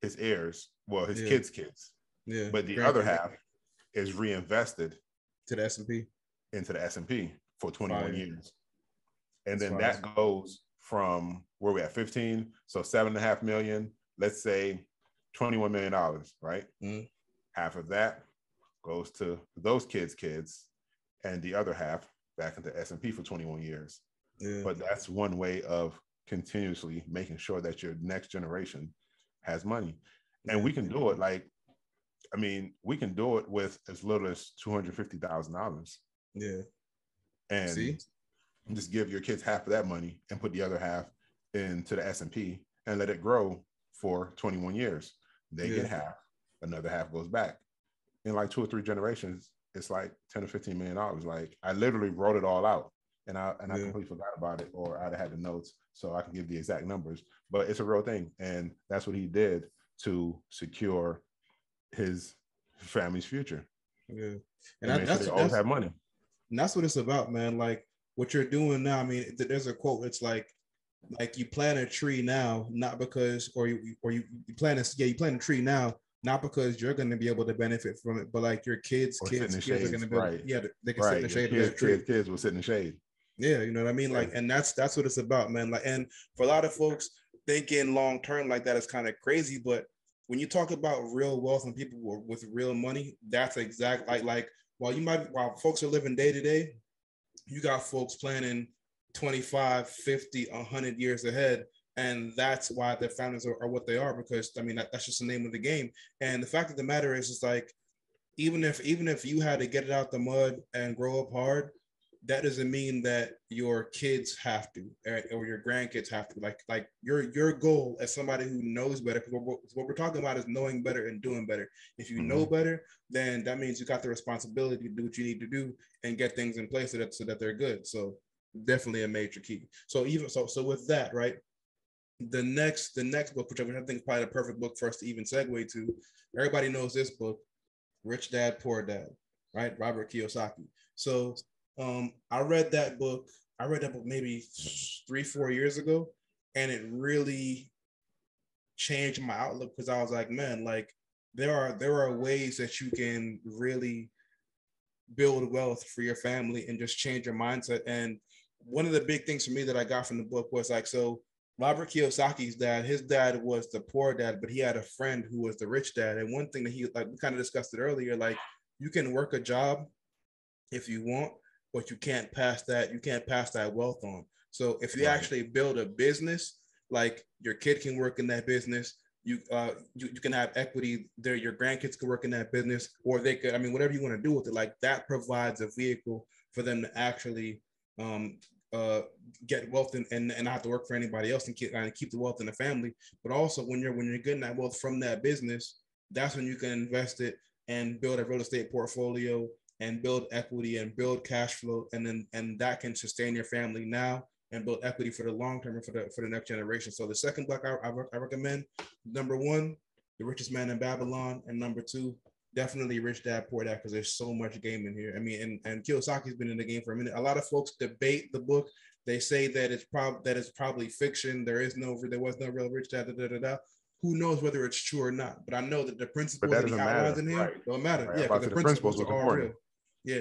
his heirs, well, his kids' kids. Yeah. But the other half is reinvested to the S&P, into the S&P for 21 years. And then that goes from where we at 15, so 7.5 million, let's say $21 million, right? Half of that goes to those kids, and the other half back into S&P for 21 years. Yeah. But that's one way of continuously making sure that your next generation has money. And we can do it we can do it with as little as $250,000. Yeah. And just give your kids half of that money and put the other half into the S&P and let it grow for 21 years. They get half, another half goes back. In like 2 or 3 generations, it's like $10 or $15 million. Like I literally wrote it all out, and I completely forgot about it, or I'd have had the notes so I can give the exact numbers. But it's a real thing, and that's what he did to secure his family's future. Yeah, and that's always have money. And that's what it's about, man. Like what you're doing now. I mean, there's a quote. It's like you plant a tree now, not because, you plant a tree now, not because you're going to be able to benefit from it, but like your kids are going to be, they can sit in the shade of that tree. Kids will sit in the shade. Yeah, you know what I mean? Like, and that's what it's about, man. Like, and for a lot of folks, thinking long term like that is kind of crazy, but when you talk about real wealth and people with real money, that's exactly like while folks are living day to day, you got folks planning 25, 50, 100 years ahead. And that's why their families are what they are, because I mean, that's just the name of the game. And the fact of the matter is like, even if you had to get it out the mud and grow up hard, that doesn't mean that your kids have to, or your grandkids have to. Like your goal as somebody who knows better, because what we're talking about is knowing better and doing better. If you know better, then that means you got the responsibility to do what you need to do and get things in place so that they're good. So definitely a major key. So with that, right? The next book, which I think is probably the perfect book for us to even segue to. Everybody knows this book, Rich Dad, Poor Dad, right? Robert Kiyosaki. So I read that book maybe 3-4 years ago, and it really changed my outlook, because I was like, man, like there are ways that you can really build wealth for your family and just change your mindset. And one of the big things for me that I got from the book was like, so Robert Kiyosaki's dad, his dad was the poor dad, but he had a friend who was the rich dad. And one thing that he, like we kind of discussed it earlier, like you can work a job if you want, but you can't pass that wealth on. So if you actually build a business, like your kid can work in that business, you can have equity there, your grandkids can work in that business, or they could, I mean, whatever you want to do with it, like that provides a vehicle for them to actually get wealth and not have to work for anybody else, and keep the wealth in the family. But also when you're getting that wealth from that business, that's when you can invest it and build a real estate portfolio and build equity and build cash flow, and that can sustain your family now and build equity for the long term and for the next generation. So the second book I recommend, number 1, The Richest Man in Babylon, and number 2, definitely Rich Dad, Poor Dad, because there's so much game in here. I mean, and Kiyosaki's been in the game for a minute. A lot of folks debate the book. They say that it's probably fiction. There was no real Rich Dad. Who knows whether it's true or not? But I know that the principles that he outlines in here don't matter. Right. Yeah, because the principles are all real. Yeah,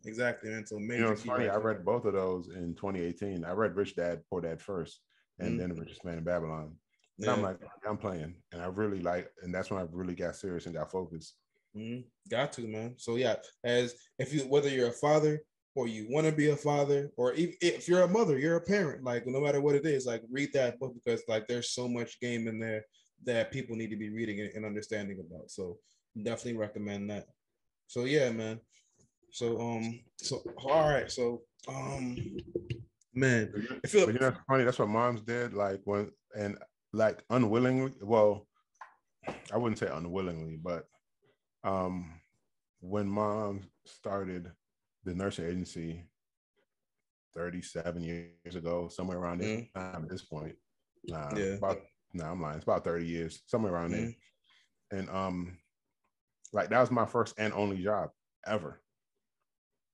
exactly. And so major. It's funny. I read both of those in 2018. I read Rich Dad, Poor Dad first, and then The Richest Man in Babylon. And I'm like, I'm playing, and I really and that's when I really got serious and got focused. Got to, man. So yeah, whether you're a father or you want to be a father, or if you're a mother, you're a parent, like no matter what it is, like read that book, because like there's so much game in there that people need to be reading and understanding about. So definitely recommend that. So yeah, man. So all right. So man, I feel but that's funny. That's what moms did, like unwillingly. Well, I wouldn't say unwillingly, but when mom started the nursing agency 37 years ago, somewhere around this time at this point. I'm lying. It's about 30 years, somewhere around there. And like that was my first and only job ever.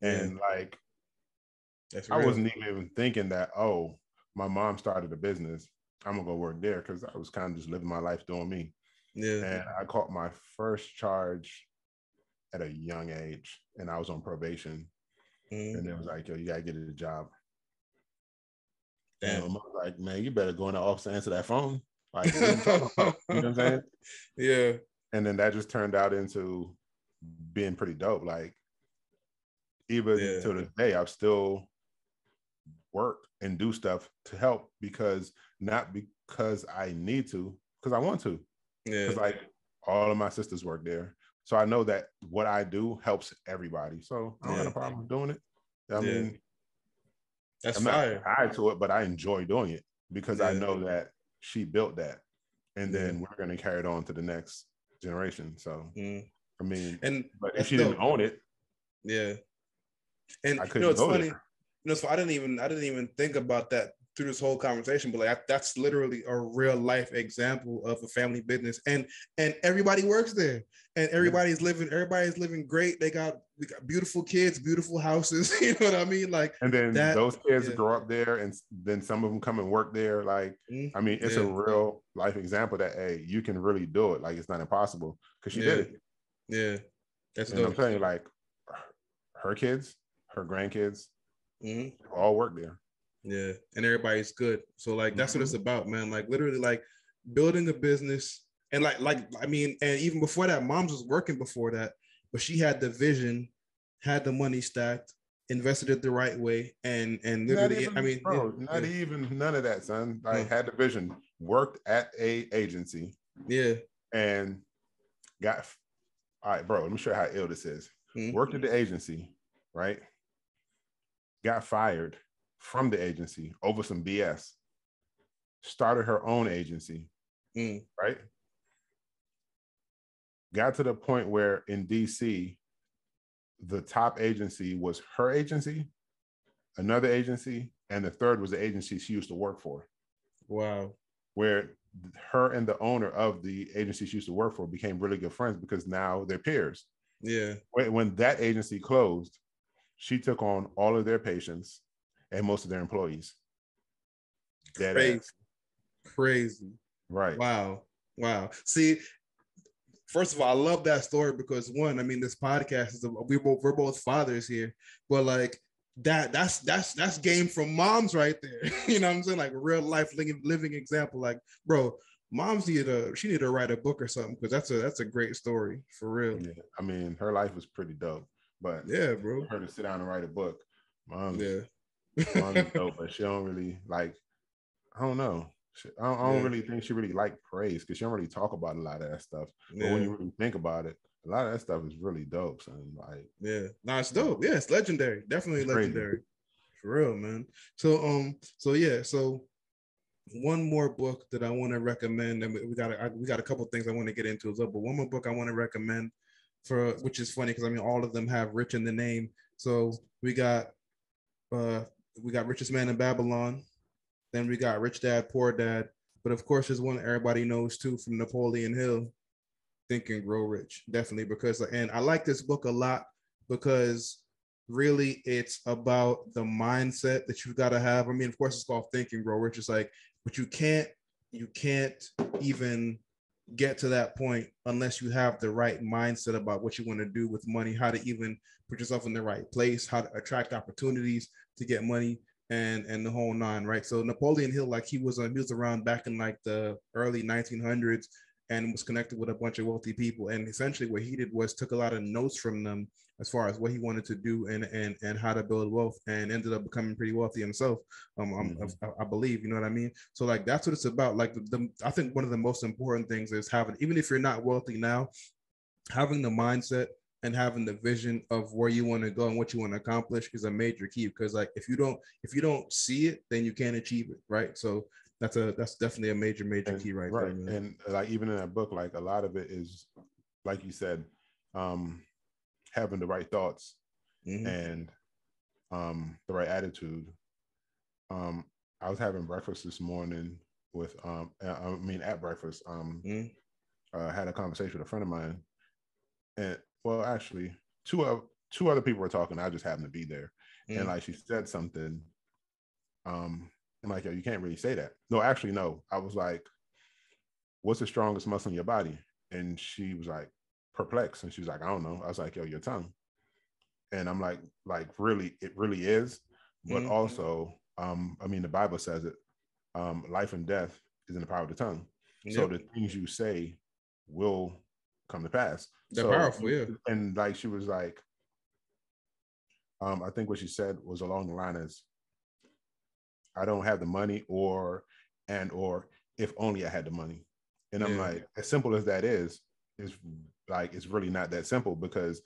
And like I wasn't even thinking that, oh, my mom started a business, I'm gonna go work there, because I was kind of just living my life doing me. And I caught my first charge at a young age, and I was on probation. And it was like, yo, you gotta get a job. And I was like, man, you better go in the office and answer that phone. Like, what are you talking about? You know what I'm saying? Yeah. And then that just turned out into being pretty dope. Like, even to this day, I've still work and do stuff to help, not because I need to, because I want to. Because like all of my sisters work there. So I know that what I do helps everybody. So I don't have a problem doing it. I mean, that's I'm fire. not tied to it, but I enjoy doing it because I know that she built that. And then we're going to carry it on to the next generation. So, I mean, but if she didn't own it. Yeah. And it's funny. So I didn't even think about that through this whole conversation, but like that's literally a real life example of a family business, and everybody works there, and everybody's living great. We got beautiful kids, beautiful houses. You know what I mean? Like, and then those kids grow up there, and then some of them come and work there. Like, I mean, it's a real life example that hey, you can really do it. Like, it's not impossible because she did it. Yeah, that's dope. I'm saying, like, her kids, her grandkids, all work there. Yeah, and everybody's good. So like that's what it's about, man. Like literally, like building a business, and like I mean, and even before that, Moms was working before that, but she had the vision had the money stacked, invested it the right way, and literally, even, I mean, bro, even none of that, son. Like, had the vision, worked at a agency, and got. All right, bro. Let me show you how ill this is. Worked at the agency, right? Got fired from the agency over some BS. Started her own agency, right? Got to the point where in DC, the top agency was her agency, another agency, and the third was the agency she used to work for. Wow. Where her and the owner of the agency she used to work for became really good friends because now they're peers. Yeah. When that agency closed, she took on all of their patients and most of their employees. Crazy. Right. Wow. See, first of all, I love that story because one, I mean, this podcast is we're both fathers here, but like that's game from moms right there. You know what I'm saying? Like a real life living example. Like, bro, moms need to write a book or something because that's a great story for real. Yeah, I mean, her life was pretty dope, but yeah, bro, her to sit down and write a book, mom's dope, but she don't really like. I don't know. I don't really think she really like praise because she don't really talk about a lot of that stuff. But when you really think about it, a lot of that stuff is really dope. So like, it's dope. Yeah, it's legendary. Definitely it's legendary. Crazy. For real, man. So so one more book that I want to recommend, and we got a couple of things I want to get into as well. But one more book I want to recommend which is funny because I mean all of them have rich in the name. So we got Richest Man in Babylon. Then we got Rich Dad, Poor Dad. But of course, there's one everybody knows too from Napoleon Hill, Think and Grow Rich. Definitely and I like this book a lot because really it's about the mindset that you've got to have. I mean, of course, it's called Think and Grow Rich. It's like, but you can't even get to that point unless you have the right mindset about what you want to do with money, how to even put yourself in the right place, how to attract opportunities to get money. And the whole nine, right? So Napoleon Hill, like he was around back in like the early 1900s and was connected with a bunch of wealthy people. And essentially what he did was took a lot of notes from them as far as what he wanted to do and how to build wealth, and ended up becoming pretty wealthy himself. I believe, you know what I mean? So like, that's what it's about. Like I think one of the most important things is having, even if you're not wealthy now, having the mindset and having the vision of where you want to go and what you want to accomplish is a major key. Because like if you don't see it, then you can't achieve it, right? So that's definitely a major key right there, man. And like even in that book, like a lot of it is like you said, having the right thoughts and the right attitude. I was having breakfast this morning with at breakfast had a conversation with a friend of mine, and well, actually, two other people were talking. I just happened to be there, and like she said something. I'm like, yo, you can't really say that. No, actually, no. I was like, what's the strongest muscle in your body? And she was like perplexed, and she was like, I don't know. I was like, yo, your tongue. And I'm like really, it really is. But also, I mean, the Bible says it. Life and death is in the power of the tongue. Yep. So the things you say will come to pass. They're powerful, yeah. And like she was like, I think what she said was along the line is, I don't have the money, or if only I had the money. And I'm like, as simple as that is it's really not that simple, because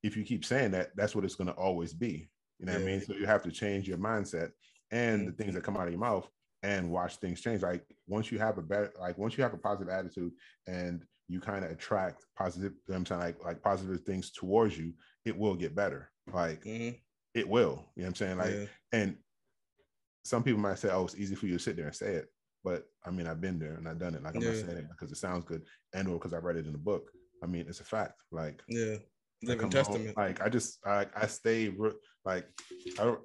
if you keep saying that, that's what it's going to always be. You know what I mean? So you have to change your mindset and the things that come out of your mouth and watch things change. Like once you have a positive attitude and you kind of attract positive, I'm saying like positive things towards you, it will get better. Like it will, you know what I'm saying? Like, and some people might say, oh, it's easy for you to sit there and say it. But I mean, I've been there and I've done it. Like I'm not saying it because it sounds good and or because I read it in a book. I mean, it's a fact. Like, living testament. Like I stay like I don't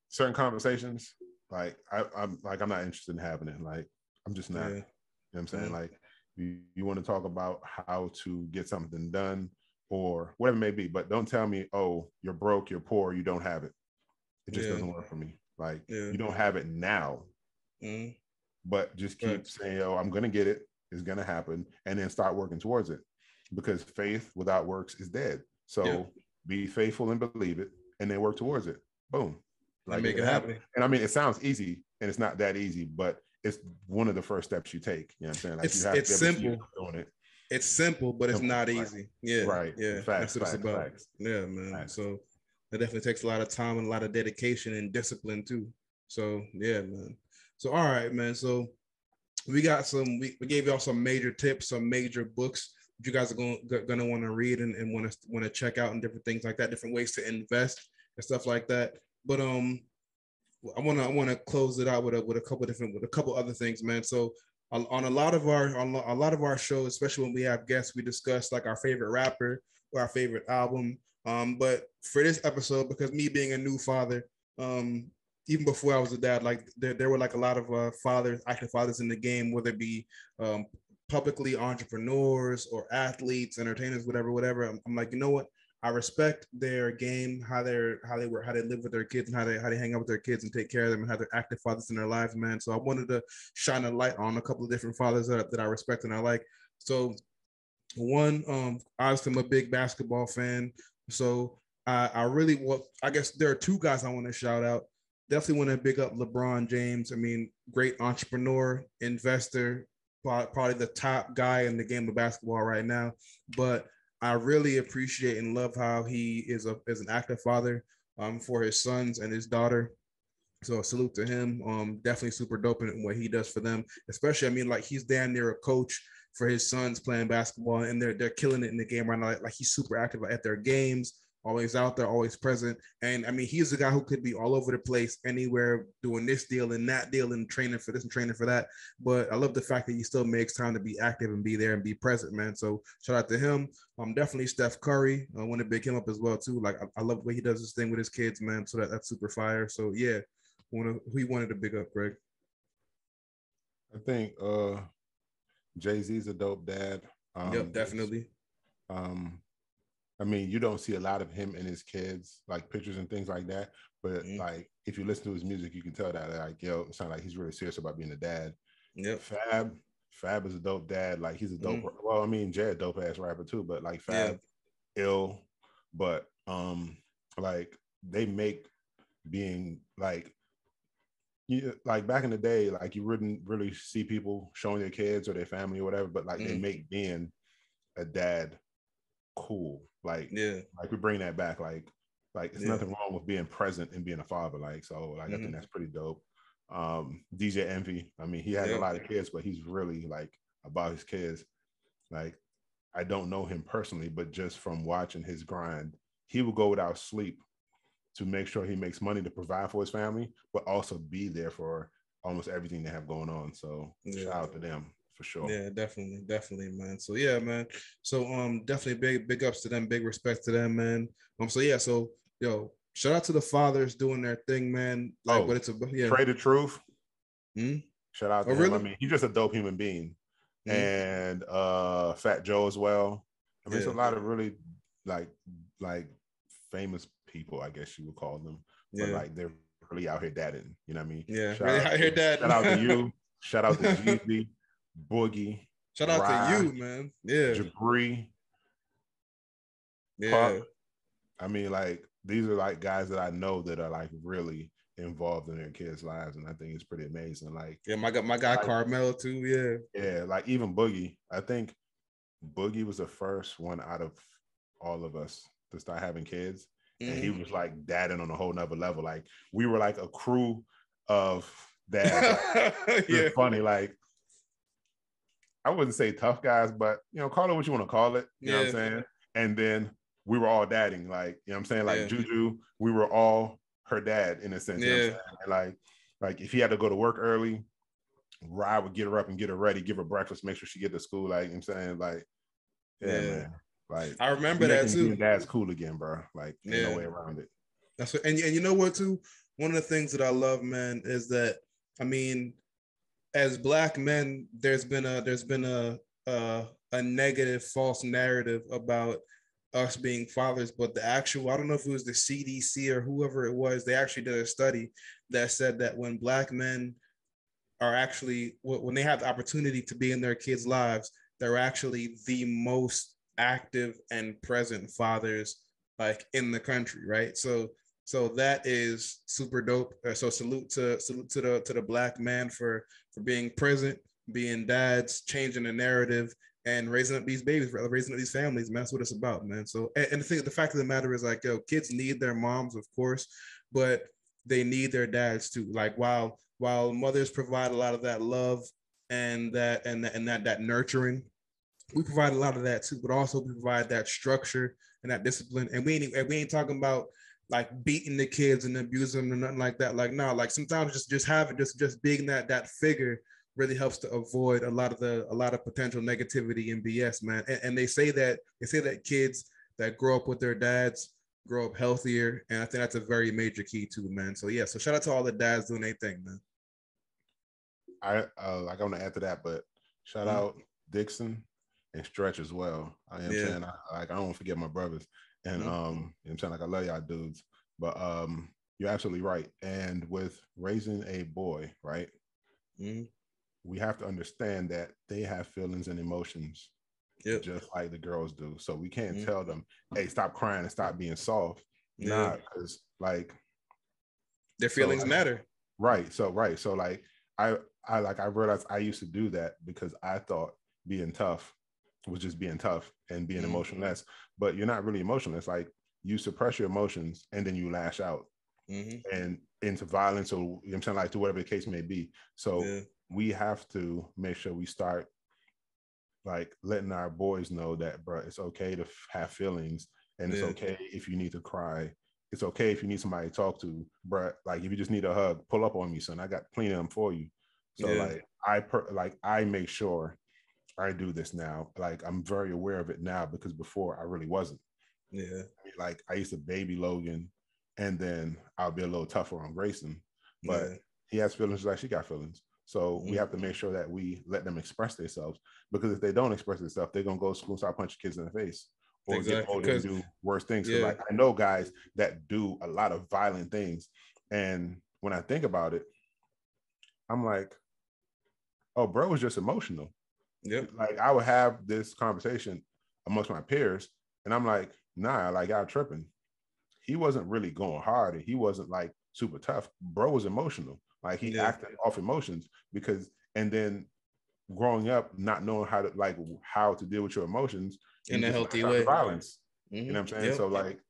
certain conversations. Like I'm not interested in having it. Like I'm just not. You know what I'm saying? Like you want to talk about how to get something done or whatever it may be, but don't tell me, oh, you're broke, you're poor, you don't have it. It just doesn't work for me. Like you don't have it now, but just keep saying, oh, I'm gonna get it. It's gonna happen, and then start working towards it. Because faith without works is dead. So be faithful and believe it, and then work towards it. Boom. Like make it happen. And I mean, it sounds easy, and it's not that easy, but it's one of the first steps you take. You know what I'm saying? Like it's simple. Doing it. It's simple, but it's not easy. Yeah. Right. Yeah. Facts, that's what it's about. Facts. Yeah, man. Facts. So it definitely takes a lot of time and a lot of dedication and discipline too. So yeah, man. So all right, man. So we got some. We gave y'all some major tips, some major books that you guys are gonna want to read and want to check out and different things like that, different ways to invest and stuff like that. But I want to close it out with a couple other things, man. So on a lot of our shows, especially when we have guests, we discuss like our favorite rapper or our favorite album. But for this episode, because me being a new father, even before I was a dad, like there were like a lot of active fathers in the game, whether it be publicly entrepreneurs or athletes, entertainers, whatever. I'm like, you know what? I respect their game, how they live with their kids, and how they hang out with their kids and take care of them, and how they're active fathers in their lives, man. So I wanted to shine a light on a couple of different fathers that I respect and I like. So one, obviously I'm a big basketball fan. So I guess there are two guys I want to shout out. Definitely want to big up LeBron James. I mean, great entrepreneur, investor, probably the top guy in the game of basketball right now. But I really appreciate and love how he is an active father for his sons and his daughter. So salute to him. Definitely super dope in what he does for them. Especially, I mean, like he's damn near a coach for his sons playing basketball, and they're killing it in the game right now. Like he's super active at their games, always out there, always present. And I mean, he's a guy who could be all over the place, anywhere, doing this deal and that deal and training for this and training for that. But I love the fact that he still makes time to be active and be there and be present, man. So shout out to him. Definitely Steph Curry. I want to big him up as well too. Like I love the way he does this thing with his kids, man. So that's super fire. So yeah, who you wanted to big up, Greg? I think Jay-Z's a dope dad. Yep, definitely. I mean, you don't see a lot of him and his kids, like pictures and things like that. But like, if you listen to his music, you can tell that like, it sounds like he's really serious about being a dad. Yep. Fab is a dope dad. Like he's a dope. Well, I mean, Jay a dope ass rapper too. But like Fab, ill. But like they make being like, like back in the day, like you wouldn't really see people showing their kids or their family or whatever. But like they make being a dad cool. Like we bring that back. Like it's nothing wrong with being present and being a father. Like so, like I think that's pretty dope. DJ Envy. I mean, he has a lot of kids, but he's really like about his kids. Like I don't know him personally, but just from watching his grind, he will go without sleep to make sure he makes money to provide for his family, but also be there for almost everything they have going on. So shout out to them. For sure. Yeah, definitely, man. So yeah, man. So definitely big ups to them, big respect to them, man. So yeah, so yo, shout out to the fathers doing their thing, man. Like what it's about. Yeah. Trey the Truth. Shout out to him. Really? I mean, he's just a dope human being. And Fat Joe as well. I mean, there's a lot of really like famous people, I guess you would call them. But like they're really out here dadding. You know what I mean? Yeah, really out here dadding. Shout out to you. Shout out to Jeezy. Boogie, shout out to you, man. Yeah, Jabri, Puck. I mean, like these are like guys that I know that are like really involved in their kids' lives, and I think it's pretty amazing. Like, my guy like, Carmelo too. Yeah, like even Boogie. I think Boogie was the first one out of all of us to start having kids, and he was like dadding on a whole nother level. Like we were like a crew of dads. Like, it's funny, like. I wouldn't say tough guys, but call it what you want to call it. You know what I'm saying? And then we were all dadding, like, you know what I'm saying? Like Juju, we were all her dad in a sense. You know what I'm saying? Like if he had to go to work early, Rye would get her up and get her ready, give her breakfast, make sure she get to school. Like, you know what I'm saying? Like, man. Like I remember that too. Dad's cool again, bro. Like, ain't no way around it. That's what, and you know what too? One of the things that I love, man, is that I mean, as Black men, there's been a negative, false narrative about us being fathers, but the actual, I don't know if it was the CDC or whoever it was, they actually did a study that said that when Black men are actually, when they have the opportunity to be in their kids' lives, they're actually the most active and present fathers like in the country, right? So that is super dope. So salute to the black man for being present, being dads, changing the narrative, and raising up these babies, raising up these families. Man, that's what it's about, man. So and the fact of the matter is, like, yo, kids need their moms, of course, but they need their dads too. Like while mothers provide a lot of that love and that nurturing, we provide a lot of that too, but also we provide that structure and that discipline. And we ain't talking about like beating the kids and abusing them or nothing like that. Like, no, like sometimes just having just being that figure really helps to avoid a lot of potential negativity and BS, man. And they say that kids that grow up with their dads grow up healthier, and I think that's a very major key too, man. So yeah, so shout out to all the dads doing their thing, man. I like I want to add to that, but shout out Dixon and Stretch as well. I am saying I don't forget my brothers, and I'm saying like I love y'all dudes, but you're absolutely right. And with raising a boy, right, we have to understand that they have feelings and emotions, just like the girls do. So we can't tell them, "Hey, stop crying and stop being soft." Nah, because like their feelings matter. Right. So like I realized I used to do that because I thought being tough was just being tough and being emotionless, but you're not really emotionless. Like you suppress your emotions and then you lash out and into violence, or you know what I'm saying, like to whatever the case may be. So we have to make sure we start like letting our boys know that, bro, it's okay to have feelings, and it's okay if you need to cry. It's okay if you need somebody to talk to, bro. Like if you just need a hug, pull up on me, son. I got plenty of them for you. So like I make sure I do this now. Like I'm very aware of it now because before I really wasn't. I mean, like I used to baby Logan, and then I'll be a little tougher on Grayson, but he has feelings like she got feelings. So we have to make sure that we let them express themselves, because if they don't express themselves, they're gonna go to school and start punching kids in the face or get older and do worse things. Like I know guys that do a lot of violent things, and when I think about it, I'm like, oh, bro was just emotional. Like I would have this conversation amongst my peers, and I'm like, nah, like y'all tripping. He wasn't really going hard, and he wasn't like super tough. Bro was emotional. Like he acted off emotions because, and then growing up, not knowing how to deal with your emotions in a healthy way, violence. You know what I'm saying? So like,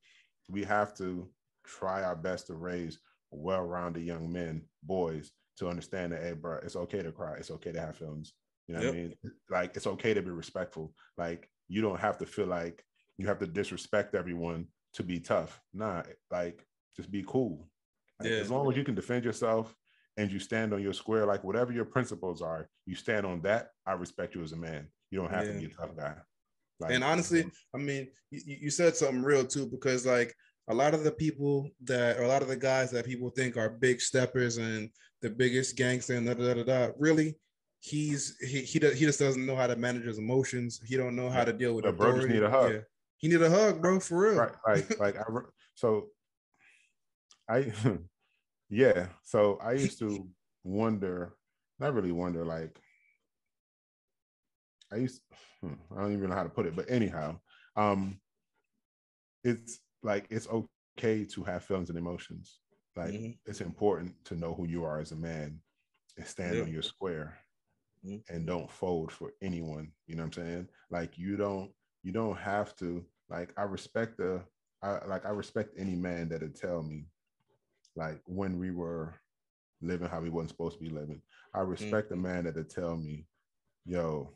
we have to try our best to raise well-rounded young men, boys, to understand that, hey, bro, it's okay to cry. It's okay to have feelings. You know what I mean? Like, it's okay to be respectful. Like, you don't have to feel like you have to disrespect everyone to be tough. Nah, like, just be cool. Like, as long as you can defend yourself and you stand on your square, like whatever your principles are, you stand on that. I respect you as a man. You don't have to be a tough guy. Like, and honestly, I mean, you said something real too, because like a lot of the guys that people think are big steppers and the biggest gangster and really, he just doesn't know how to manage his emotions. He don't know how to deal with the bro just need a hug. He need a hug, bro, for real. Right. So I used to wonder, not really wonder, like I don't even know how to put it, but anyhow, it's like, it's okay to have feelings and emotions. Like it's important to know who you are as a man and stand on your square and don't fold for anyone. You know what I'm saying? Like you don't have to, like, I respect any man that'll tell me, like, when we were living how we wasn't supposed to be living. I respect a man that'll tell me, yo,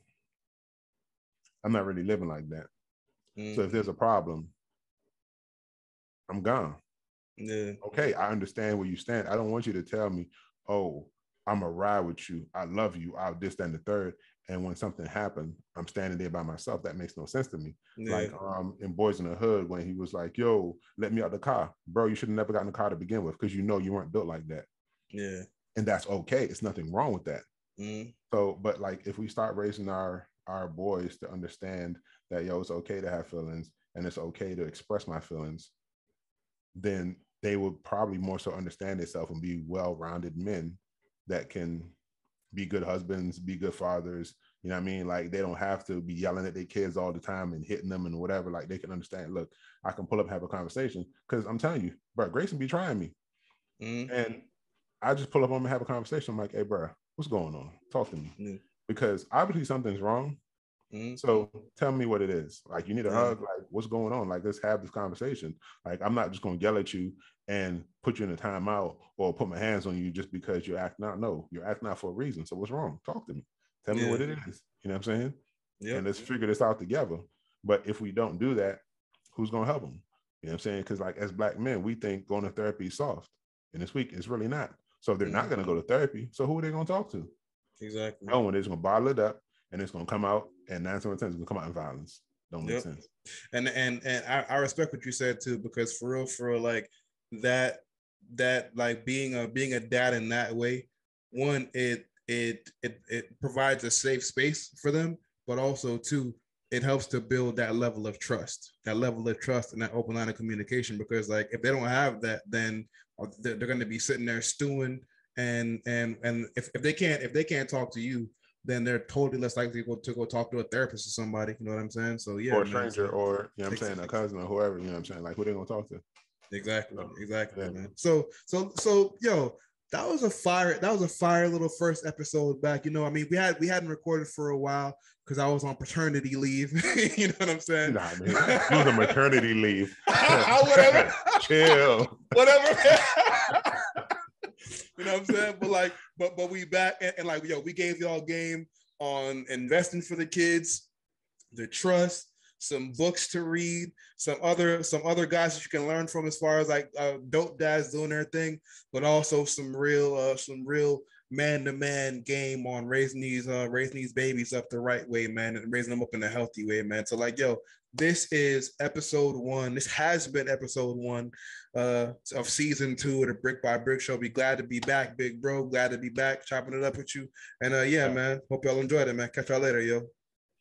I'm not really living like that. So if there's a problem, I'm gone. Okay, I understand where you stand. I don't want you to tell me, oh, I'm a ride with you. I love you. I'll this, that, and the third. And when something happened, I'm standing there by myself. That makes no sense to me. Like in Boys in the Hood, when he was like, yo, let me out the car. Bro, you should have never gotten the car to begin with, because you know you weren't built like that. And that's okay. It's nothing wrong with that. So, but like, if we start raising our boys to understand that, yo, it's okay to have feelings and it's okay to express my feelings, then they will probably more so understand themselves and be well-rounded men that can be good husbands, be good fathers, You know what I mean? Like, they don't have to be yelling at their kids all the time and hitting them and whatever. Like, they can understand, look, I can pull up and have a conversation. Because I'm telling you, bro, Grayson be trying me. And I just pull up on him and have a conversation. I'm like, hey, bro, what's going on? Talk to me. Because obviously something's wrong. So tell me what it is. Like, you need a hug. Like, what's going on? Like, let's have this conversation. Like, I'm not just going to yell at you and put you in a timeout or put my hands on you just because you're acting out. No, you're acting out for a reason. So what's wrong? Talk to me. Tell me what it is. You know what I'm saying? And let's figure this out together. But if we don't do that, who's going to help them? You know what I'm saying? Because, like, as Black men, we think going to therapy is soft. And this week, it's really not. So if they're not going to go to therapy, so who are they going to talk to? Exactly. No one is going to bottle it up, and it's going to come out, and 9 times out of 10 it's going to come out in violence. Don't make sense. And I respect what you said too, because for real, like that like being a dad in that way, one, it provides a safe space for them, but also two, it helps to build that level of trust and that open line of communication. Because like if they don't have that, then they're going to be sitting there stewing, and if they can't talk to you, then they're totally less likely to go talk to a therapist or somebody. You know what I'm saying? So yeah, or a stranger, or you know what I'm saying, a cousin or whoever. You know what I'm saying? Like, who they gonna talk to? Exactly, man. So yo, that was a fire little first episode back. You know, I mean, we hadn't recorded for a while because I was on paternity leave. You know what I'm saying? Nah, man, you was on maternity leave. Whatever. Chill. Whatever. You know what I'm saying? But like, but we back and like, yo, we gave y'all game on investing for the kids, the trust, some books to read, some other guys that you can learn from as far as like dope dads doing their thing, but also some real man-to-man game on raising these babies up the right way, man, and raising them up in a healthy way, man. So like, yo, this is episode 1. This has been episode 1 of season 2 of the Brick by Brick Show. Be glad to be back, big bro. Glad to be back, chopping it up with you. And yeah, man. Hope y'all enjoyed it, man. Catch y'all later, yo.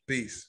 Peace.